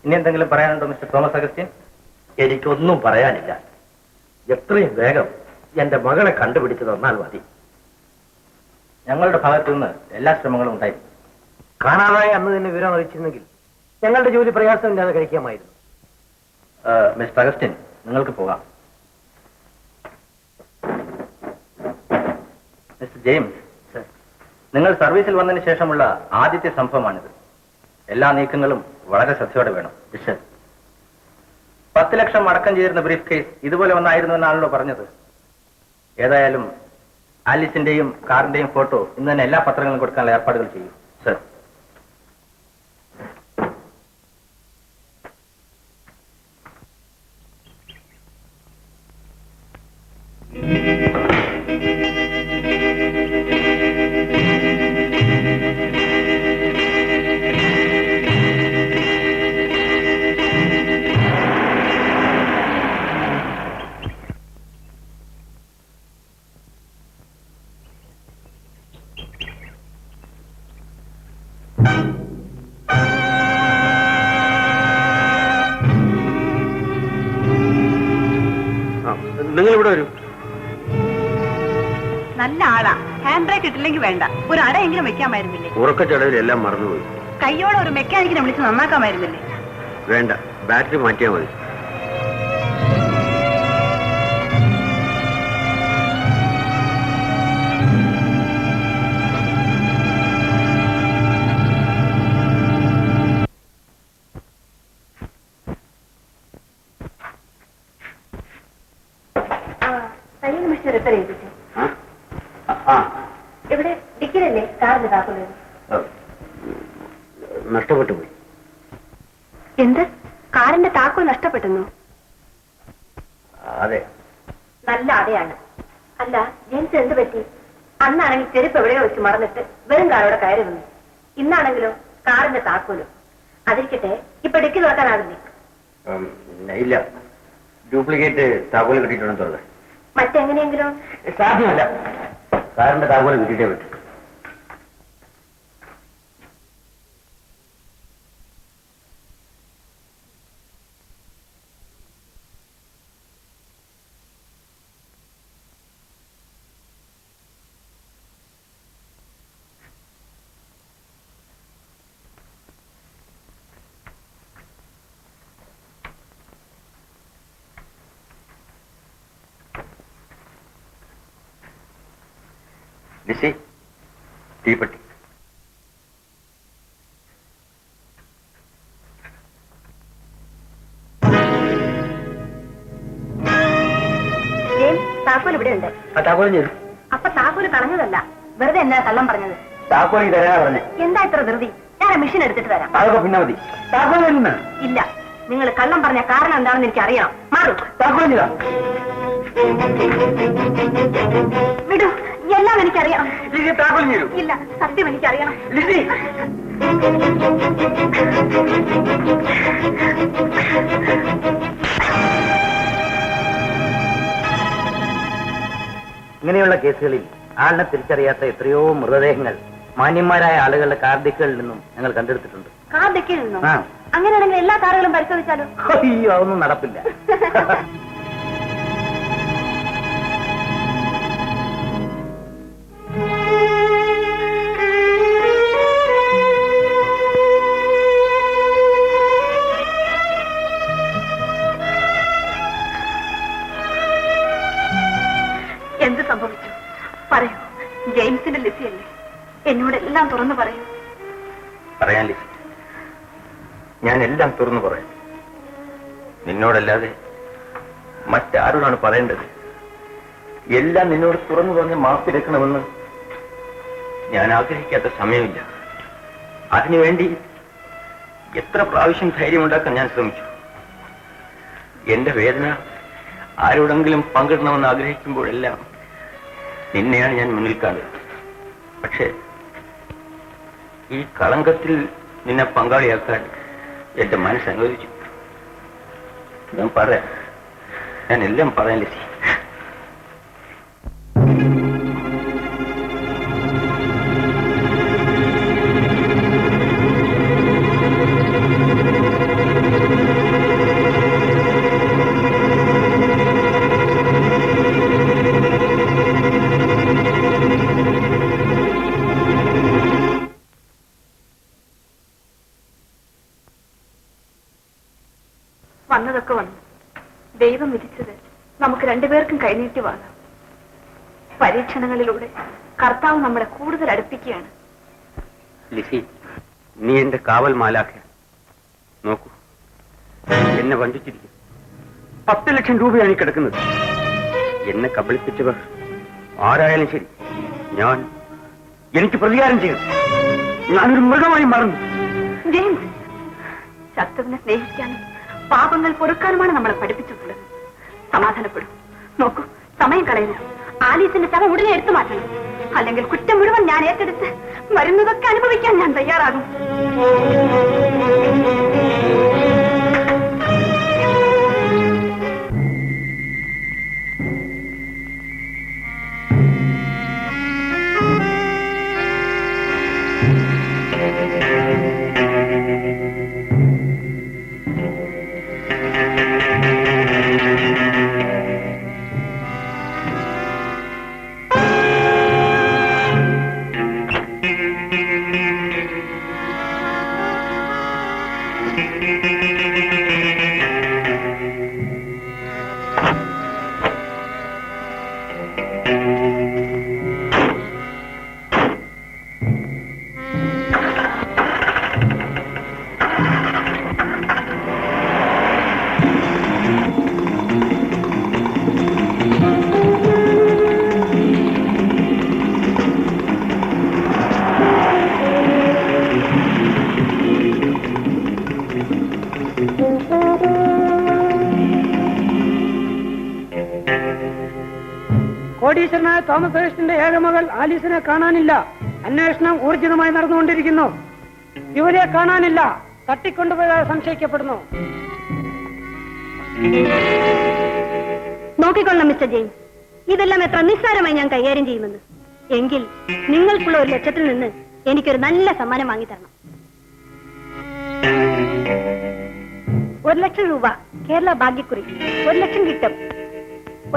ഇനി എന്തെങ്കിലും പറയാനുണ്ടോ മിസ്റ്റർ തോമസ് അഗസ്റ്റിൻ? എനിക്കൊന്നും പറയാനില്ല. എത്രയും വേഗം എന്റെ മകളെ കണ്ടുപിടിച്ചു തന്നാൽ മതി. ഞങ്ങളുടെ ഭാഗത്തു നിന്ന് എല്ലാ ശ്രമങ്ങളും ഉണ്ടായിരുന്നു. കാണാതായ അന്ന് തന്നെ വിവരം അറിയിച്ചിരുന്നെങ്കിൽ ഞങ്ങളുടെ ജോലി പ്രയാസമില്ലാതെ കഴിക്കാമായിരുന്നു. മിസ്റ്റർ അഗസ്റ്റിൻ, നിങ്ങൾക്ക് പോകാം. മിസ്റ്റർ ജെയിംസ്, നിങ്ങൾ സർവീസിൽ വന്നതിന് ശേഷമുള്ള ആദ്യത്തെ സംഭവമാണിത്. എല്ലാ നീക്കങ്ങളും വളരെ ശ്രദ്ധയോടെ വേണം. 10 ലക്ഷം അടക്കം ചെയ്തിരുന്ന ബ്രീഫ് കേസ് ഇതുപോലെ ഒന്നായിരുന്നു എന്നാണല്ലോ പറഞ്ഞത്. ഏതായാലും ആലിസിന്റെയും കാറിന്റെയും ഫോട്ടോ ഇന്ന് തന്നെ എല്ലാ പത്രങ്ങളും കൊടുക്കാനുള്ള ഏർപ്പാടുകൾ ചെയ്യും. സർ. നിങ്ങൾ ഇവിടെ വരൂ. നല്ല ആളാ. ഹാൻഡ് ബ്രേക്ക് ഇട്ടില്ലെങ്കിൽ വേണ്ട, ഒരു അടയെങ്കിലും വെക്കാമായിരുന്നില്ലേ? ഉറക്കച്ചടവിൽ എല്ലാം മറന്നുപോയി. കയ്യോടെ ഒരു മെക്കാനിക്കിനെ വിളിച്ച് നന്നാക്കാമായിരുന്നില്ലേ? വേണ്ട, ബാറ്ററി മാറ്റിയാൽ മതി. തയ്യൽ മിസ്റ്റർ എത്ര ചെയ്തിട്ട് ഇവിടെ ഡിക്കിലല്ലേ കാറിന് താക്കുന്നത്? നഷ്ടപ്പെട്ടു പോയി. എന്ത്? കാറിന്റെ താക്കോൽ നഷ്ടപ്പെട്ടെന്നോ? അതെ. നല്ല അടയാണ്. അല്ല, ജെയിംസ് എന്ത് പറ്റി? അന്നാണെങ്കിൽ ചെരുപ്പ് എവിടെയോ വെച്ച് മറന്നിട്ട് വെറും കാറോടെ കയറി വന്നു. ഇന്നാണെങ്കിലോ കാറിന്റെ താക്കോലും. അതിരിക്കട്ടെ, ഇപ്പൊ ഡിക്കി തുറക്കാനാവില്ലേ? ഇല്ല, ഡ്യൂപ്ലിക്കേറ്റ് താക്കോല് കിട്ടിയിട്ടുണ്ടെന്ന് തോന്നുന്നത്. മറ്റെങ്ങനെയെങ്കിലും സാധ്യമല്ല. കാറിന്റെ താക്കോല് കിട്ടിയിട്ടേ പറ്റും. ലിസി, തീപ്പെട്ടി. താക്കോൽ ഇവിടെ ഉണ്ട്. താക്കോലും ചെയ്തു. അപ്പൊ താക്കോല് കളഞ്ഞതല്ല, വെറുതെ എന്നാ കള്ളം പറഞ്ഞത്? താക്കോലി തരാനാ പറഞ്ഞേ. എന്താ ഇത്ര ധൃതി? ഞാൻ മെഷീൻ എടുത്തിട്ട് തരാം. അതൊക്കെ പിന്നെ മതി. താക്കോൽ ഇല്ല, നിങ്ങൾ കള്ളം പറഞ്ഞ കാരണം എന്താണെന്ന് എനിക്ക് അറിയണം. മാറും. താക്കോലും ചെയ്താ വിടൂ, എല്ലാം എനിക്കറിയണം. താക്കോലും ചെയ്തു. ഇല്ല, സത്യം എനിക്കറിയണം. ലിസി, ഇങ്ങനെയുള്ള കേസുകളിൽ ആളിനെ തിരിച്ചറിയാത്ത എത്രയോ മൃതദേഹങ്ങൾ മാന്യന്മാരായ ആളുകളുടെ കാർഡിക്കുകളിൽ നിന്നും ഞങ്ങൾ കണ്ടെടുത്തിട്ടുണ്ട്. കാർഡിക്കിൽ നിന്നോ? ആ. അങ്ങനെയാണെങ്കിൽ എല്ലാ കാറുകളും പരിശോധിച്ചാലോ? അയ്യോ, അതൊന്നും നടപ്പില്ല. എന്ത് സംഭവിച്ചു? പറയൂ. ജെയിംസിന്റെ ലിസിയല്ലേ? എന്നോടെല്ലാം തുറന്നു പറയൂ. പറയാൻ ലിസി, ഞാൻ എല്ലാം തുറന്നു പറയാം. നിന്നോടല്ലാതെ മറ്റാരോടാണ് പറയേണ്ടത്? എല്ലാം നിന്നോട് തുറന്നു പറഞ്ഞ് മാപ്പിരക്കണമെന്ന് ഞാൻ ആഗ്രഹിക്കാത്ത സമയമില്ല. അതിനുവേണ്ടി എത്ര പ്രാവശ്യം ധൈര്യമുണ്ടാക്കാൻ ഞാൻ ശ്രമിച്ചു. എന്റെ വേദന ആരോടെങ്കിലും പങ്കിടണമെന്ന് ആഗ്രഹിക്കുമ്പോഴെല്ലാം നിന്നെയാണ് ഞാൻ മുന്നിൽ കാണുന്നത്. പക്ഷേ ഈ കളങ്കത്തിൽ നിന്നെ പങ്കാളിയാക്കാൻ എന്റെ മനസ്സ് അനുവദിച്ചു. ഞാൻ പറയാം, ഞാൻ എല്ലാം പറയാൻ ലിസി. വന്നതൊക്കെ വന്നു. ദൈവം വിധിച്ചത് നമുക്ക് രണ്ടുപേർക്കും കൈനീട്ടി വാങ്ങാം. പരീക്ഷണങ്ങളിലൂടെ കർത്താവ് നമ്മളെ കൂടുതൽ അടുപ്പിക്കുകയാണ്. ലിസി, നീ എന്റെ കാവൽ മാലാഖ. നോക്കൂ, എന്നെ വഞ്ചിച്ചിരിക്കും. 10 ലക്ഷം രൂപയാണ് ഈ കിടക്കുന്നത്. എന്നെ കബളിപ്പിച്ചവർ ആരായാലും ശരി, എനിക്ക് പ്രതികാരം ചെയ്യണം. ഞാനൊരു മൃഗമായി മാറുന്നു. ജെയിംസ്, ശത്രുവിനെ സ്നേഹിക്കാനും പാപങ്ങൾ പൊറുക്കാനുമാണ് നമ്മളെ പഠിപ്പിച്ചിട്ടുള്ളത്. സമാധാനപ്പെടും. നോക്കൂ, സമയം കളയില്ല. ആലീസിന്റെ ശവം ഉടനെ എടുത്തു മാറ്റണം. അല്ലെങ്കിൽ കുറ്റം മുഴുവൻ ഞാൻ ഏറ്റെടുത്ത് വരുന്നതൊക്കെ അനുഭവിക്കാൻ ഞാൻ തയ്യാറാകും. കോടീശ്വരനായ തോമസ് അഗസ്റ്റിന്റെ ഏകമകൾ ആലീസിനെ കാണാനില്ല. അന്വേഷണം ഊർജിതമായി നടന്നുകൊണ്ടിരിക്കുന്നു. ഇവരെ കാണാനില്ല. തട്ടിക്കൊണ്ടുപോയതായി സംശയിക്കപ്പെടുന്നു. നോക്കിക്കൊള്ളാം മിസ്റ്റർ ജെയിംസ്, ഇതെല്ലാം എത്ര നിസ്സാരമായി ഞാൻ കൈകാര്യം ചെയ്യുമെന്ന്. എങ്കിൽ നിങ്ങൾക്കുള്ള 1 ലക്ഷത്തിൽ നിന്ന് എനിക്കൊരു നല്ല സമ്മാനം വാങ്ങിത്തരണം. 1 ലക്ഷം രൂപ കേരള ഭാഗ്യക്കുറി. 1 ലക്ഷം കിട്ടും.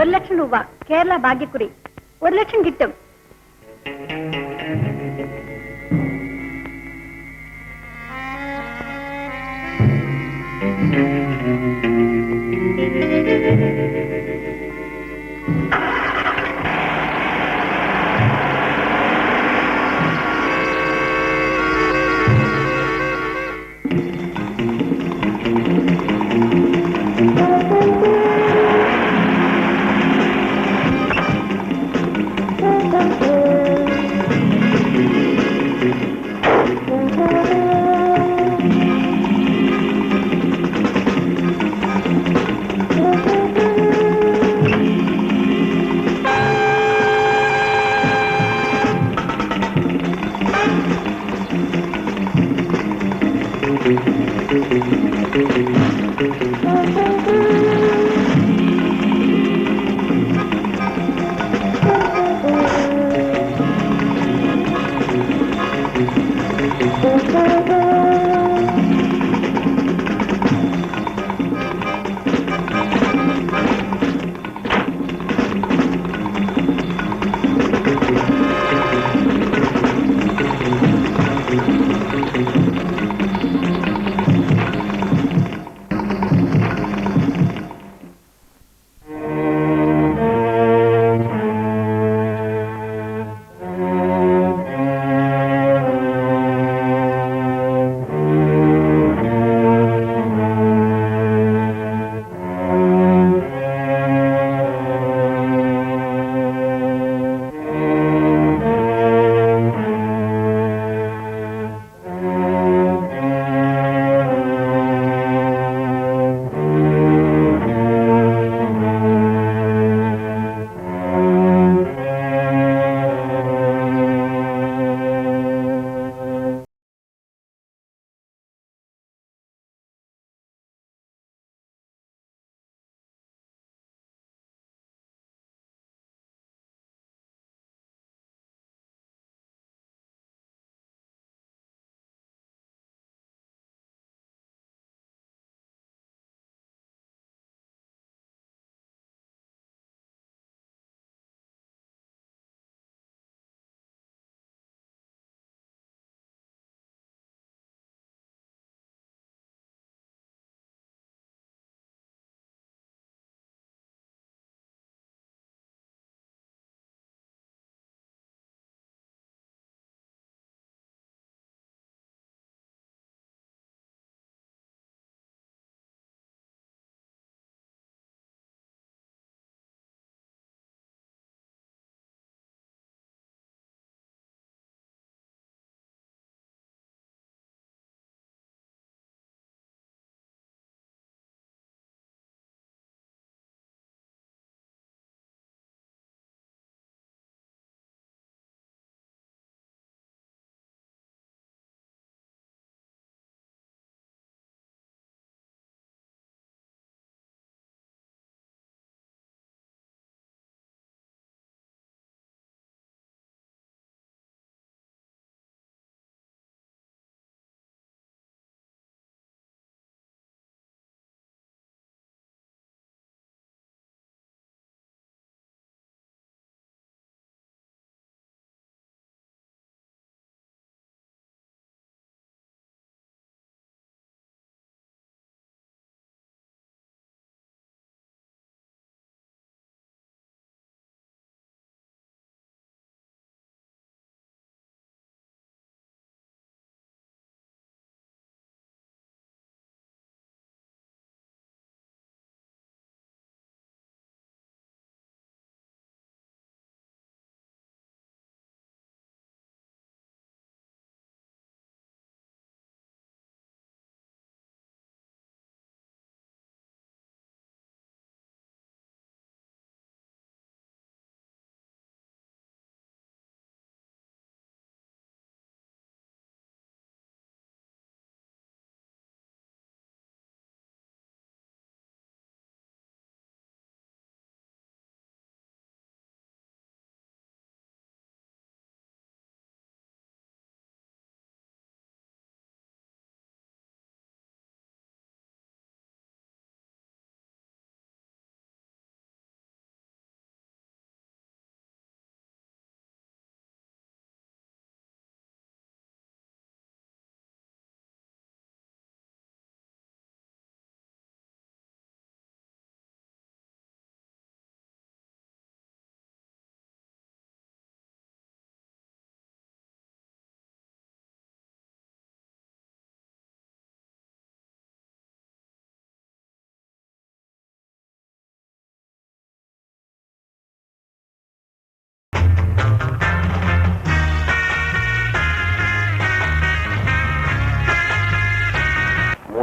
1 ലക്ഷം രൂപ കേരള ഭാഗ്യക്കുറി. 1 ലക്ഷം കിട്ടും.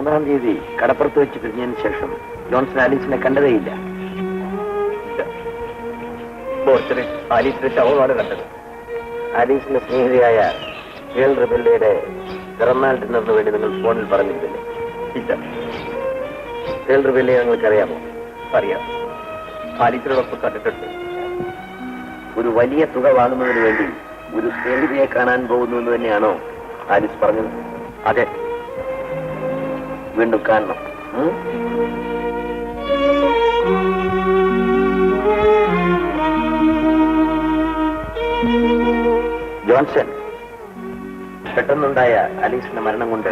3-ാം തീയതി കടപ്പുറത്ത് വെച്ച് പിരിഞ്ഞതിന് ശേഷം ജോൺസൺ ആലീസിനെ കണ്ടതേയില്ല. ബോർച്ചറിൽ ആലീസിന്റെ ശവമാണ് കണ്ടത്. ആലീസിന്റെ സ്നേഹിതയായ ഗേൾ റിബല്ലയുടെ പിറന്നാൾ ഡിന്നറിന് വേണ്ടി നിങ്ങൾ ഫോണിൽ പറഞ്ഞിരുന്നില്ലേ? ഇല്ല. ഗേൾ റിബല്ലയെ നിങ്ങൾക്കറിയാമോ? അറിയാം. ആലീസിനോടൊപ്പം കണ്ടിട്ടുണ്ട്. ഒരു വലിയ തുക വാങ്ങുന്നതിന് വേണ്ടി ഒരു സ്നേഹിതയെ കാണാൻ പോകുന്നു എന്ന് തന്നെയാണോ ആലീസ് പറഞ്ഞത്? അതെ. വീണ്ടും കാണണം. ജോൺസൺ, പെട്ടെന്നുണ്ടായ ആലീസിന്റെ മരണം കൊണ്ട്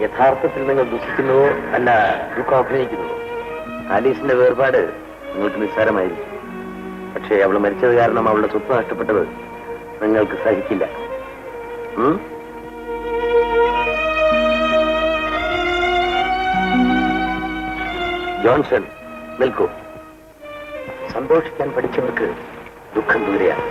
യഥാർത്ഥത്തിൽ നിങ്ങൾ ദുഃഖിക്കുന്നുവോ അല്ല ദുഃഖം അഭിനയിക്കുന്നുവോ? ആലീസിന്റെ വേർപാട് നിങ്ങൾക്ക് നിസ്സാരമായിരിക്കും. പക്ഷേ അവൾ മരിച്ചത് കാരണം അവളുടെ സ്വത്ത് നഷ്ടപ്പെട്ടത് നിങ്ങൾക്ക് സഹിക്കില്ല. ജോൺസൺ, നിൽക്കൂ. സന്തോഷിക്കാൻ പഠിച്ചവർക്ക് ദുഃഖം ദൂരെയാണ്.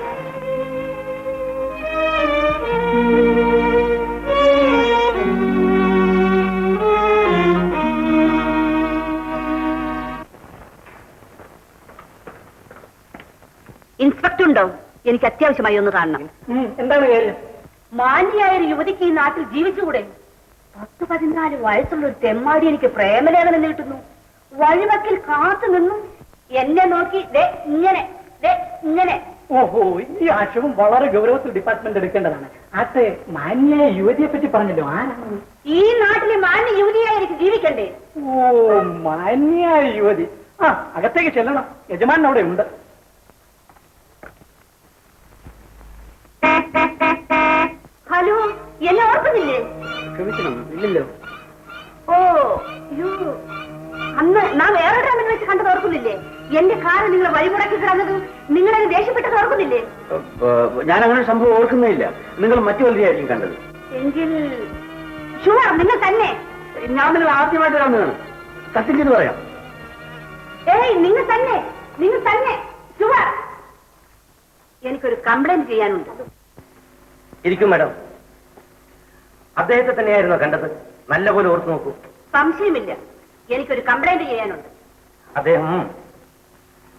ഇൻസ്പെക്ടർ ഉണ്ടോ? എനിക്ക് അത്യാവശ്യമായി ഒന്ന് കാണണം. എന്താണ് കാര്യം? മാന്യയായ ഒരു യുവതിക്ക് ഈ നാട്ടിൽ ജീവിച്ചുകൂടെ? 10-14 വയസ്സുള്ള ഒരു തെമ്മാടി എനിക്ക് പ്രേമലേഖനം നീട്ടുന്നു. വഴിവക്കിൽ കാത്തു നിന്നു എന്നെ നോക്കി ഇങ്ങനെ. ഓഹോ, ഈ ആശയവും വളരെ ഗൗരവത്തിൽ ഡിപ്പാർട്ട്മെന്റ് എടുക്കേണ്ടതാണ്. ആട്ടെ, മാന്യയായ യുവതിയെ പറ്റി പറഞ്ഞല്ലോ, ആരാണ്? ഈ നാട്ടിലെ മാന്യ യുവതിയായി എനിക്ക് ജീവിക്കണ്ടേ? ഓ, മാന്യയായ യുവതി. അകത്തേക്ക് ചെല്ലണം, യജമാനൻ അവിടെ ഉണ്ട്. ഹലോ, എന്നെ ഓർക്കുന്നില്ലേ? ക്ഷമിക്കണം, ഇല്ലല്ലോ. ഓ, അന്ന് നാം വേറെ ഡാമിൽ വെച്ച് കണ്ടത് ഓർക്കുന്നില്ലേ? എന്റെ കാറ് നിങ്ങൾ വഴിമുടക്കി കിടന്നത് നിങ്ങളെ ദേഷ്യപ്പെട്ടത് ഓർക്കുന്നില്ലേ? ഞാൻ അങ്ങനെ ഒരു സംഭവം ഓർക്കുന്നില്ല. നിങ്ങൾ മറ്റു വലുതായിരിക്കും കണ്ടത്. എങ്കിൽ ഷുവർ നിങ്ങൾ തന്നെ. ഞാൻ നിങ്ങൾ ആദ്യമായിട്ട് കാണുന്നതാണ്. സത്യം ചെയ്ത് പറയാം. ഏയ്, നിങ്ങൾ തന്നെ ഷുവർ. എനിക്കൊരു കംപ്ലൈന്റ് ചെയ്യാനുണ്ട്. ഇരിക്കും മാഡം. അദ്ദേഹത്തെ തന്നെയായിരുന്നോ കണ്ടത്? നല്ലപോലെ ഓർത്തു നോക്കൂ. സംശയമില്ല, എനിക്കൊരു കംപ്ലൈന്റ് ചെയ്യാനുണ്ട്. അദ്ദേഹം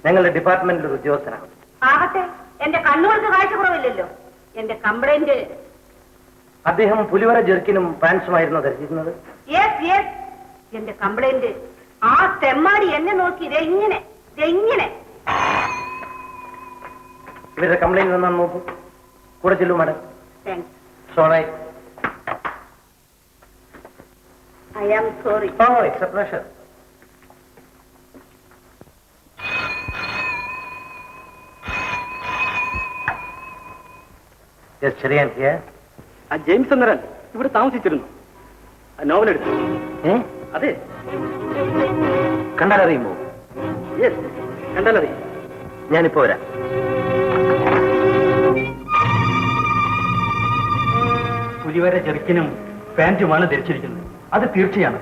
ഞങ്ങളുടെ ഡിപ്പാർട്ട്മെന്റിൽ ഒരു ഉദ്യോഗസ്ഥനാണ്. ആകട്ടെ, എന്റെ കണ്ണുകൾക്ക് കാഴ്ച കുറവില്ലല്ലോ. എന്റെ കംപ്ലൈന്റ്. അദ്ദേഹം പുലിവര ജെർക്കിനും പാൻസുമായിരുന്നു ധരിച്ചിരുന്നത്. യെസ്, എന്റെ കംപ്ലൈന്റ്. ആ തെമ്മാടി എന്നെ നോക്കി ഇതെങ്ങനെ. ഇവരുടെ കംപ്ലൈന്റ് വന്നാന്ന് നോക്കൂ. കൂടെ ചെല്ലൂ madam. Thanks. Sorry. I am sorry. Oh, it's a pleasure. Cherian James എന്നരൻ ഇവിടെ താമസിച്ചിരുന്നു. നോവൽ എടുത്തു. അതെ. കണ്ടാലറിയുമോ? യെസ്, കണ്ടാലറിയാം. ഞാനിപ്പോ വരാം. പുലിവര ചെറുക്കിനും പാൻറ്റുമാണ് ധരിച്ചിരിക്കുന്നത്. അത് തീർച്ചയാണ്.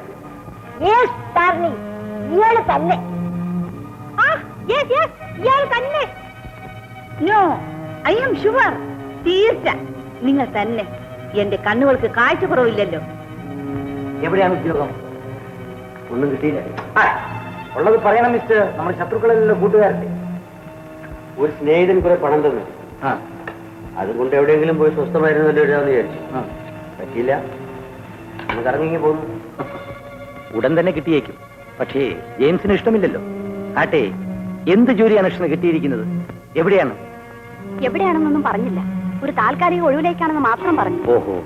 ഇയാള് തന്നെ. No, I am sure. തീർച്ച നിങ്ങൾ തന്നെ. എന്റെ കണ്ണുകൾക്ക് കാഴ്ച കുറവില്ലല്ലോ. എവിടെയാണ് ഉദ്യോഗം? ഒന്നും കിട്ടിയില്ല. ഉള്ളത് പറയണം മിസ്റ്റർ. നമ്മുടെ ശത്രുക്കളെല്ലാം കൂട്ടുകാരല്ലേ. ഒരു സ്നേഹിതൻ കുറെ പണം തന്നു. അതുകൊണ്ട് എവിടെയെങ്കിലും പോയി സ്വസ്ഥമായിരുന്നല്ലോ എഴുതാന്ന് വിചാരിച്ചു. പറ്റിയില്ല. നമുക്ക് ഇറങ്ങി പോകുന്നു. ഉടൻ തന്നെ കിട്ടിയേക്കും. പക്ഷേ ജെയിംസിന് ഇഷ്ടമില്ലല്ലോ. ആട്ടെ, എന്ത് ജോലിയാണ് ഇഷ്ടം കിട്ടിയിരിക്കുന്നത്? എവിടെയാണ്? എവിടെയാണെന്നൊന്നും പറഞ്ഞില്ല. ഒരു താൽക്കാലിക ഒഴിവിലേക്കാണെന്ന് മാത്രം പറഞ്ഞു. ഓഹോ.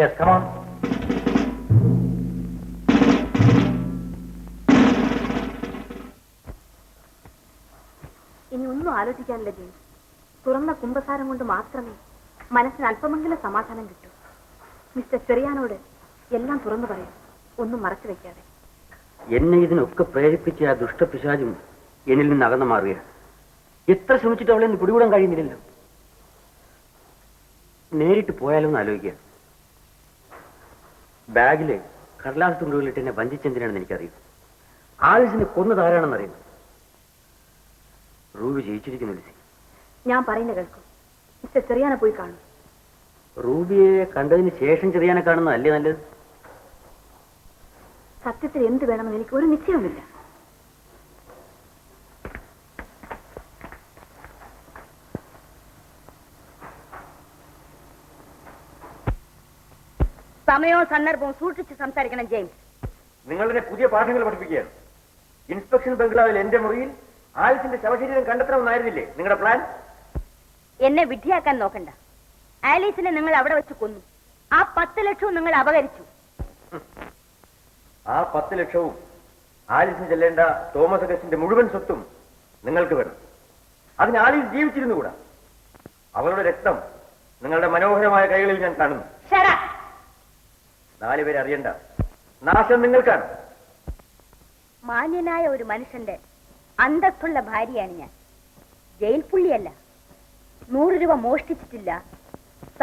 Yes, come on. ഇനി ഒന്നും ആലോചിക്കാനില്ല ജെയിംസ്. തുറന്ന കുംഭസാരം കൊണ്ട് മാത്രമേ മനസ്സിന് അല്പമെങ്കിലും സമാധാനം കിട്ടൂ. മിസ്റ്റർ ചെറിയാനോട് എല്ലാം തുറന്നു പറയും, ഒന്നും മറച്ചു വെക്കാതെ. എന്നെ ഇതിനൊക്കെ പ്രേരിപ്പിച്ച ആ ദുഷ്ടപിശാചും എന്നിൽ നിന്ന് അകന്നു മാറുകയാണ്. എത്ര ശ്രമിച്ചിട്ട് അവളെ പിടികൂടാൻ കഴിയുന്നില്ലല്ലോ. നേരിട്ട് പോയാലോ എന്ന് ആലോചിക്കുകയാണ്. ബാഗില് കടലാസ് തുണ്ടുകളിട്ട് എന്നെ വഞ്ചിച്ചെന്തിനാണെന്ന് എനിക്കറിയാം. ആലിസിനെ കൊന്നതാരാണെന്ന് അറിയുന്നു. റൂബി ജയിച്ചിരിക്കുന്നു ലിസി. ഞാൻ പറയുന്ന കേൾക്കും. മിസ്റ്റർ ചെറിയാനെ പോയി കാണും. റൂബിയെ കണ്ടതിന് ശേഷം ചെറിയാനെ കാണുന്നതല്ലേ നല്ലത്? സത്യത്തിൽ എന്ത് വേണമെന്ന് എനിക്ക് ഒരു നിശ്ചയവുമില്ല. സമയവും സന്ദർഭവും സൂക്ഷിച്ച് സംസാരിക്കണം ജെയിംസ്. നിങ്ങളുടെ പുതിയ പാഠങ്ങൾ പഠിപ്പിക്കുകയാണ്. ഇൻസ്പെക്ഷൻ ബംഗ്ലാവിൽ എന്റെ മുറിയിൽ ആലിസിന്റെ ശവശരീരം കണ്ടെത്തണമെന്നായിരുന്നില്ലേ നിങ്ങളുടെ പ്ലാൻ? എന്നെ വിഡ്ഢിയാക്കാൻ നോക്കണ്ട. ആലീസിനെ നിങ്ങൾ അവിടെ വെച്ച് കൊന്നു. ആ 10 ലക്ഷവും നിങ്ങൾ അപകരിച്ചു. ആ 10 ലക്ഷവും ആലിസിന് ചെല്ലേണ്ട തോമസ് അഗസ്റ്റിന്റെ മുഴുവൻ സ്വത്തും നിങ്ങൾക്ക് വേണം. അതിന് ആലിസ് ജീവിച്ചിരുന്നു കൂടാ. അവളുടെ രക്തം നിങ്ങളുടെ മനോഹരമായ കൈകളിൽ ഞാൻ കാണുന്നു. 4 പേരെ അറിയണ്ട. നാശം നിങ്ങൾക്കാണ്. മാന്യനായ ഒരു മനുഷ്യന്റെ അന്തസ്സുള്ള ഭാര്യയാണ് ഞാൻ. ജയിൽ പുള്ളിയല്ല. 100 രൂപ മോഷ്ടിച്ചിട്ടില്ല.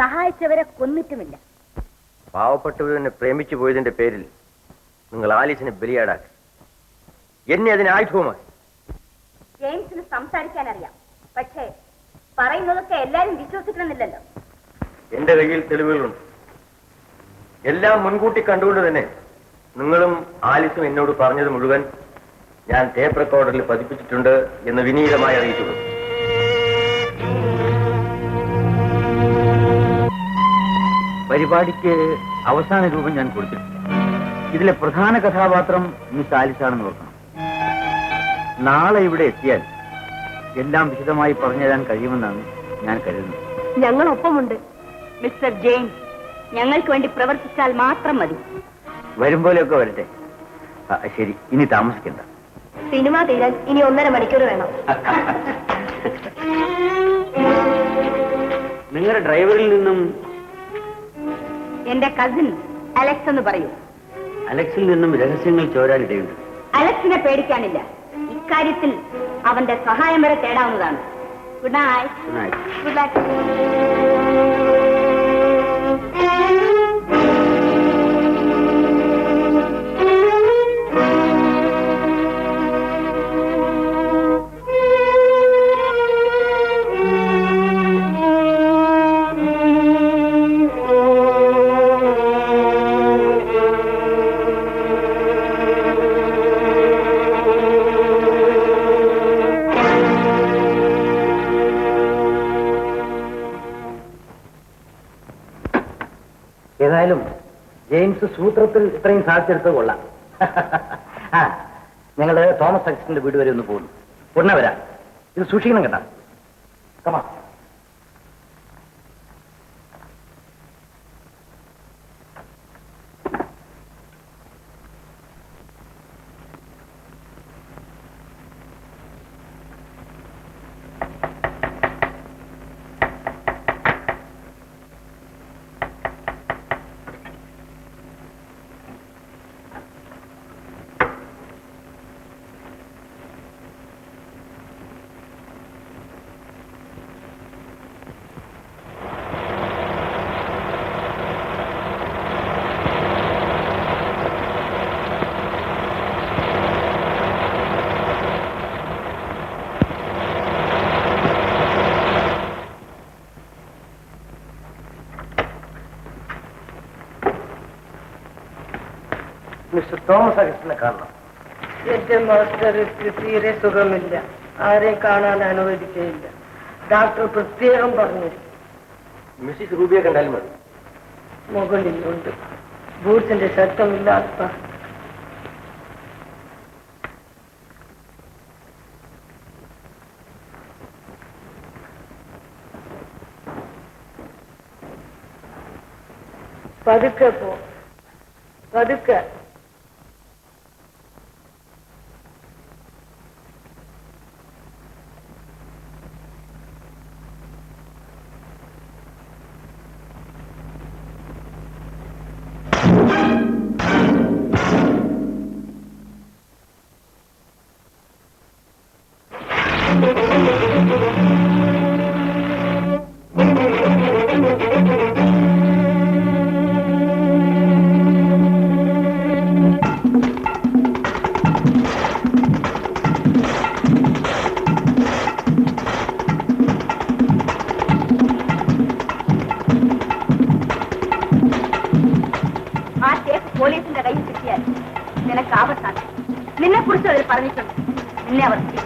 സഹായിച്ചവരെ കൊന്നിട്ടുമില്ല. പാവപ്പെട്ടവരെന്നെ പ്രേമിച്ചു പോയതിന്റെ പേരിൽ നിങ്ങൾ ആലിസിനെ ബലിയാടാക്കി. എന്നെ അതിന് ആയുധവുമായി. ജെയിംസിന് സംസാരിക്കാൻ അറിയാം. പക്ഷേ പറയുന്നതൊക്കെ എല്ലാരും വിശ്വസിക്കണമെന്നില്ലല്ലോ. എന്റെ കയ്യിൽ തെളിവുകളുണ്ട്. എല്ലാം മുൻകൂട്ടി കണ്ടുകൊണ്ട് തന്നെ നിങ്ങളും ആലിസും എന്നോട് പറഞ്ഞത് മുഴുവൻ ഞാൻ ടേപ്പ് റെക്കോർഡറിൽ പതിപ്പിച്ചിട്ടുണ്ട് എന്ന് വിനീതമായി അറിയിച്ചു. പരിപാടിക്ക് അവസാന രൂപം ഞാൻ കൊടുത്തിട്ടുണ്ട്. ഇതിലെ പ്രധാന കഥാപാത്രം മിസ് ആലിസാണെന്ന് ഓർക്കണം. നാളെ ഇവിടെ എത്തിയാൽ എല്ലാം വിശദമായി പറഞ്ഞുതരാൻ കഴിയുമെന്നാണ് ഞാൻ കരുതുന്നത്. ഞങ്ങളൊപ്പമുണ്ട് മിസ്റ്റർ ജെയിംസ്. ഞങ്ങൾക്ക് വേണ്ടി പ്രവർത്തിച്ചാൽ മാത്രം മതി. വരും പോലെയൊക്കെ വരട്ടെ. ശരി, ഇനി താമസിക്കണ്ട. സിനിമ തീരാൻ ഇനി 1.5 മണിക്കൂർ വേണം. നിങ്ങളുടെ ഡ്രൈവറിൽ നിന്നും എന്റെ കസിൻ അലക്സ് എന്ന് പറയൂ. അലക്സിൽ നിന്നും രഹസ്യങ്ങൾ ചോരാനിടയുണ്ട്. അലക്സിനെ പേടിക്കാനില്ല. ഇക്കാര്യത്തിൽ അവന്റെ സഹായം വരെ തേടാവുന്നതാണ്. Good night. Good night. Good luck. ഏതായാലും ജെയിംസ് സൂത്രത്തിൽ ഇത്രയും സാധിച്ചെടുത്തത് കൊള്ളാം. ഞങ്ങള് തോമസ് അഗസ്റ്റിന്റെ വീട് വരെ ഒന്ന് പോകുന്നു. ഉടനെ വരാം. ഇത് സൂക്ഷിക്കണം കേട്ടാ. കമാ. മിസ്റ്റർ തോമസ് അഗസ്റ്റിനെ കാണണം. എന്റെ മാസ്റ്റർക്ക് തീരെ സുഖമില്ല. ആരെയും കാണാൻ അനുവദിക്കുകയില്ല. ഡോക്ടർ പ്രത്യേകം പറഞ്ഞു. മിസ്സിസ് റൂബിയെ കണ്ടാലും മതി. മുകളിലുണ്ട്. ബൂട്ട്സിന്റെ ശബ്ദമില്ലാത്ത പതുക്കെ പോ. പതുക്കെ. ആ ടേപ്പ് പോലീസിന്റെ കയ്യിൽ കിട്ടിയാൽ നിനക്ക് ആപത്താണ്. നിന്നെ കുറിച്ച് അവർ പറഞ്ഞിട്ടുണ്ട്. നിന്നെ അവർ പിടിക്കും.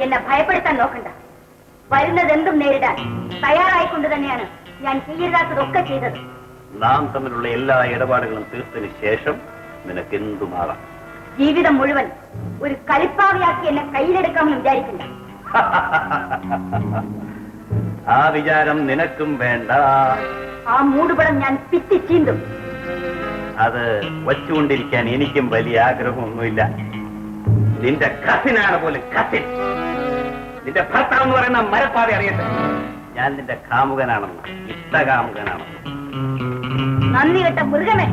എന്നെ ഭയപ്പെടുത്താൻ നോക്കണ്ട. വരുന്നതെന്തും നേരിടാൻ തയ്യാറായിക്കൊണ്ട് തന്നെയാണ് ഞാൻ ചെയ്യരുതാത്തതൊക്കെ ചെയ്തത്. നാം തമ്മിലുള്ള എല്ലാ ഇടപാടുകളും തീർത്തതിന് ശേഷം നിനക്ക് എന്തുമാകാം. ജീവിതം മുഴുവൻ ഒരു കളിപ്പാവിയാക്കി എന്നെ കയ്യിലെടുക്കാമെന്ന് വിചാരിക്കില്ല. ആ വിചാരം നിനക്കും വേണ്ട. ആ മൂടുപടം ഞാൻ പിറ്റി ചീന്തും. അത് വച്ചുകൊണ്ടിരിക്കാൻ എനിക്കും വലിയ ആഗ്രഹമൊന്നുമില്ല. നിന്റെ കസിനാണ് പോലും കസിൻ. നിന്റെ ഭർത്താവ് എന്ന് പറയുന്ന മരപ്പാവി അറിയട്ടെ, ഞാൻ നിന്റെ കാമുകനാണെന്ന്, ഇഷ്ടകാമുകനാണെന്ന്. നന്ദി കെട്ട മൃഗമേ.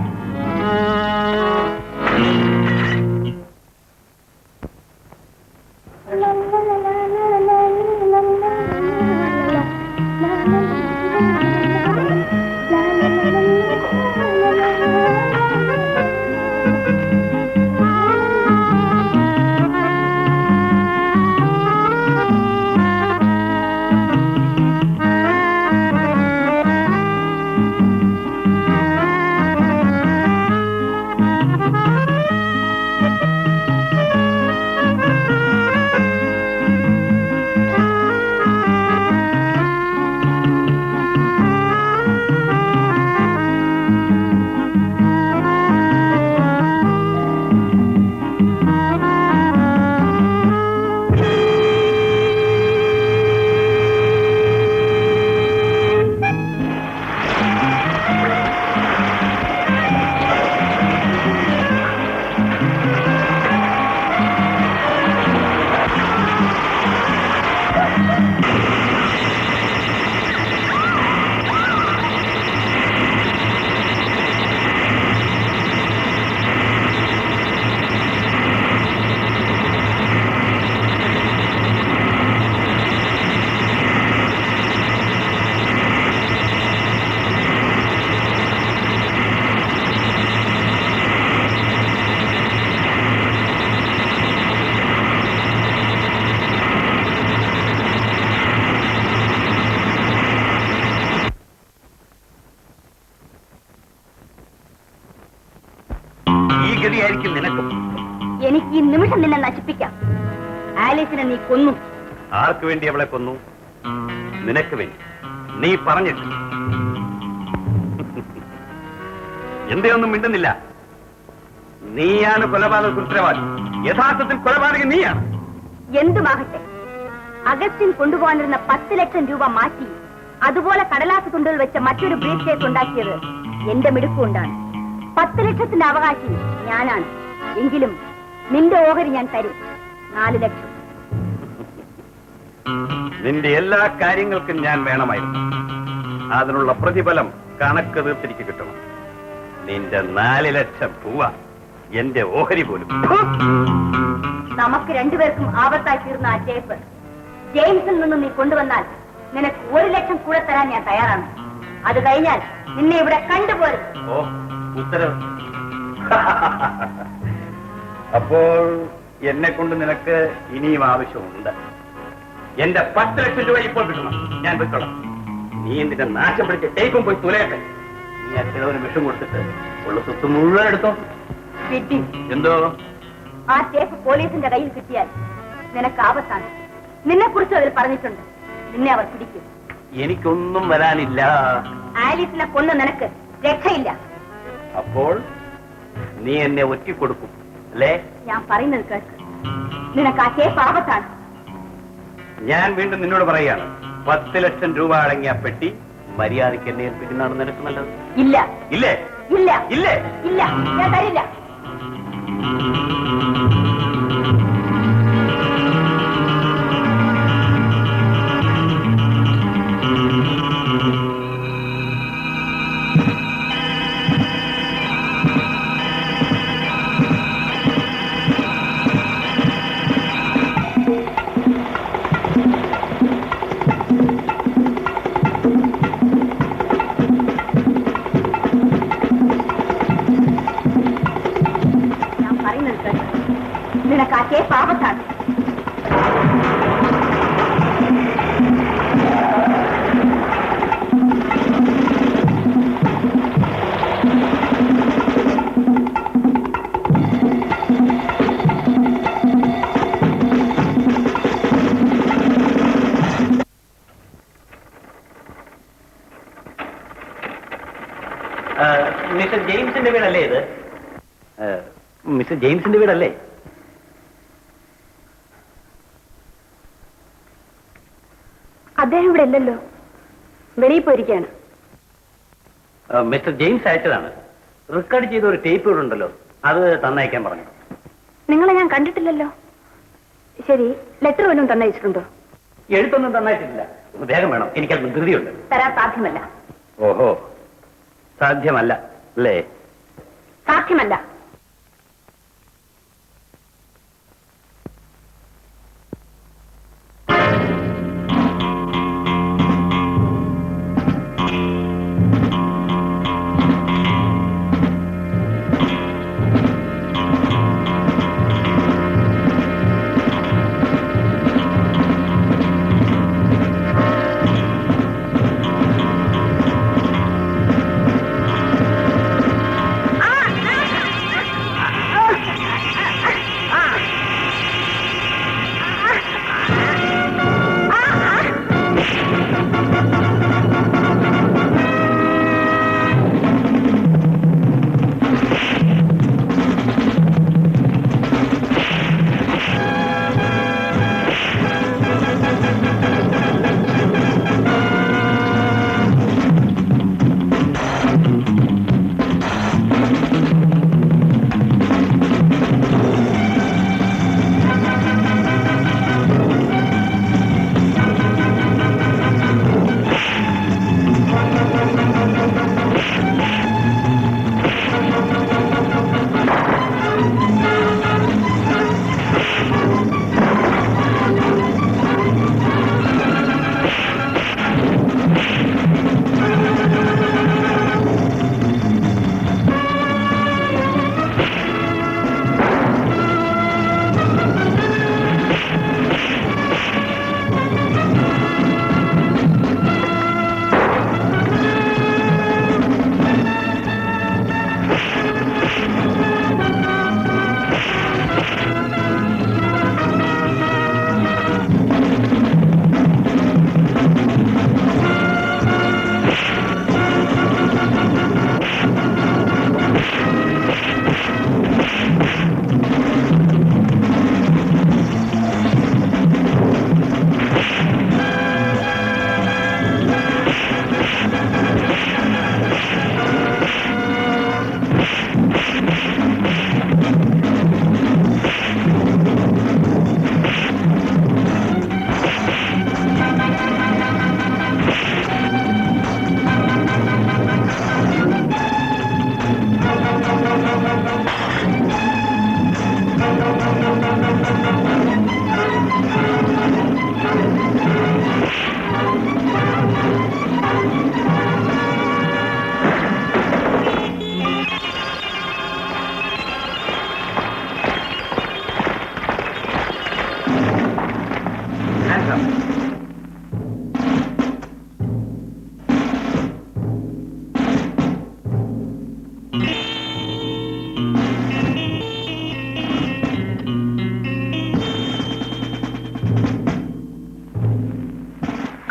എനിക്ക് ഈ നിമിഷം നിന്നെ നശിപ്പിക്കാം. ആലീസിനെ നീ കൊന്നു. ആർക്ക് വേണ്ടി അവളെ കൊന്നു? നിനക്ക് വേണ്ടി. നീ പറഞ്ഞിട്ട് എന്തെയൊന്നും മിണ്ടുന്നില്ല. നീയാണ് കൊലപാതക ഉത്തരവാദി. യഥാർത്ഥത്തിൽ കൊലപാതകൻ നീയാണ്. എന്തുമാകട്ടെ, അഗസ്റ്റിൻ കൊണ്ടുപോകാനിരുന്ന 10 ലക്ഷം രൂപ മാറ്റി അതുപോലെ കടലാസ് തുണ്ടുകൾ വെച്ച മറ്റൊരു ബ്രീഫ് കേസ് ഉണ്ടാക്കിയത് എന്റെ മിടുക്കുകൊണ്ടാണ്. 10 ലക്ഷത്തിന്റെ അവകാശി ഞാനാണ്. എങ്കിലും നിന്റെ ഓഹരി ഞാൻ തരും. 4 ലക്ഷം. നിന്റെ എല്ലാ കാര്യങ്ങൾക്കും ഞാൻ വേണമായിരുന്നു. അതിനുള്ള പ്രതിഫലം കണക്ക് തീർത്തിരിക്ക് കിട്ടണം. നിന്റെ 4 ലക്ഷം രൂപ എന്റെ ഓഹരി പോലും. നമുക്ക് രണ്ടുപേർക്കും ആപത്തായി തീർന്ന ആ ടേപ്പ് ജെയിംസിൽ നിന്ന് നീ കൊണ്ടുവന്നാൽ നിനക്ക് 1 ലക്ഷം കൂടെ തരാൻ ഞാൻ തയ്യാറാണ്. അത് കഴിഞ്ഞാൽ നിന്നെ ഇവിടെ കണ്ടുപോരും. ഓ, ഉത്തരവ്. അപ്പോൾ എന്നെ കൊണ്ട് നിനക്ക് ഇനിയും ആവശ്യമുണ്ട്. എന്റെ 10 ലക്ഷം രൂപ ഇപ്പോൾ കിട്ടണം. ഞാൻ വെക്കണം. നീ നിന്റെ നാശം പിടിച്ച ടേപ്പും പോയി തുലയട്ടെ. നീ ആ ചിലവന് വിഷം കൊടുത്തിട്ട് ഉള്ള സ്വത്ത് മുഴുവൻ എടുത്തോ. വിഡ്ഢി. എന്തോ? ആ ടേപ്പ് പോലീസിന്റെ കയ്യിൽ കിട്ടിയാൽ നിനക്ക് ആപത്താണ്. നിന്നെ കുറിച്ച് അവർ പറഞ്ഞിട്ടുണ്ട്. നിന്നെ അവർ പിടിക്കും. എനിക്കൊന്നും വരാനില്ല. ആലീസിനെ കൊന്ന് നിനക്ക് രക്ഷയില്ല. അപ്പോൾ നീ എന്നെ ഒറ്റിക്കൊടുക്കും അല്ലേ? ഞാൻ പറയുന്നത് കേൾക്ക്. നിനക്ക് ആ ടേപ്പ് ആപത്താണ്. ഞാൻ വീണ്ടും നിന്നോട് പറയുകയാണ്, 10 ലക്ഷം രൂപ അടങ്ങിയ പെട്ടി മര്യാദയ്ക്ക് എന്നെ ഏൽപ്പിക്കുന്നതാണ് നിനക്ക് നല്ലത്. ഇല്ല. ഇല്ലേ? ഇല്ല. ഇല്ലേ? ഇല്ല, ഞാൻ തരില്ല. കേസ് ആപത്താണ്. മിസ്റ്റർ ജെയിംസിന്റെ വീടല്ലേ ഇത്? മിസ്റ്റർ ജെയിംസിന്റെ വീടല്ലേ? അദ്ദേഹം ഇവിടെ ഇല്ലല്ലോ, വെളിയിൽ പോയിരിക്കുകയാണ്. Mister James അയച്ചതാണ്. റെക്കോർഡ് ചെയ്ത ഒരു ടേപ്പ് ഇവിടെ ഉണ്ടല്ലോ, അത് തന്നയക്കാൻ പറഞ്ഞു. നിങ്ങളെ ഞാൻ കണ്ടിട്ടില്ലല്ലോ. ശരി, ലെറ്റർ വല്ലതും തന്നയച്ചിട്ടുണ്ടോ? എഴുത്തൊന്നും തന്നയച്ചിട്ടില്ല. വേഗം വേണം, എനിക്കത് ധൃതിയുണ്ട്. തരാൻ സാധ്യമല്ല. ഓഹോ, സാധ്യമല്ല അല്ലേ? സാധ്യമല്ല.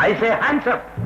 I say hands up.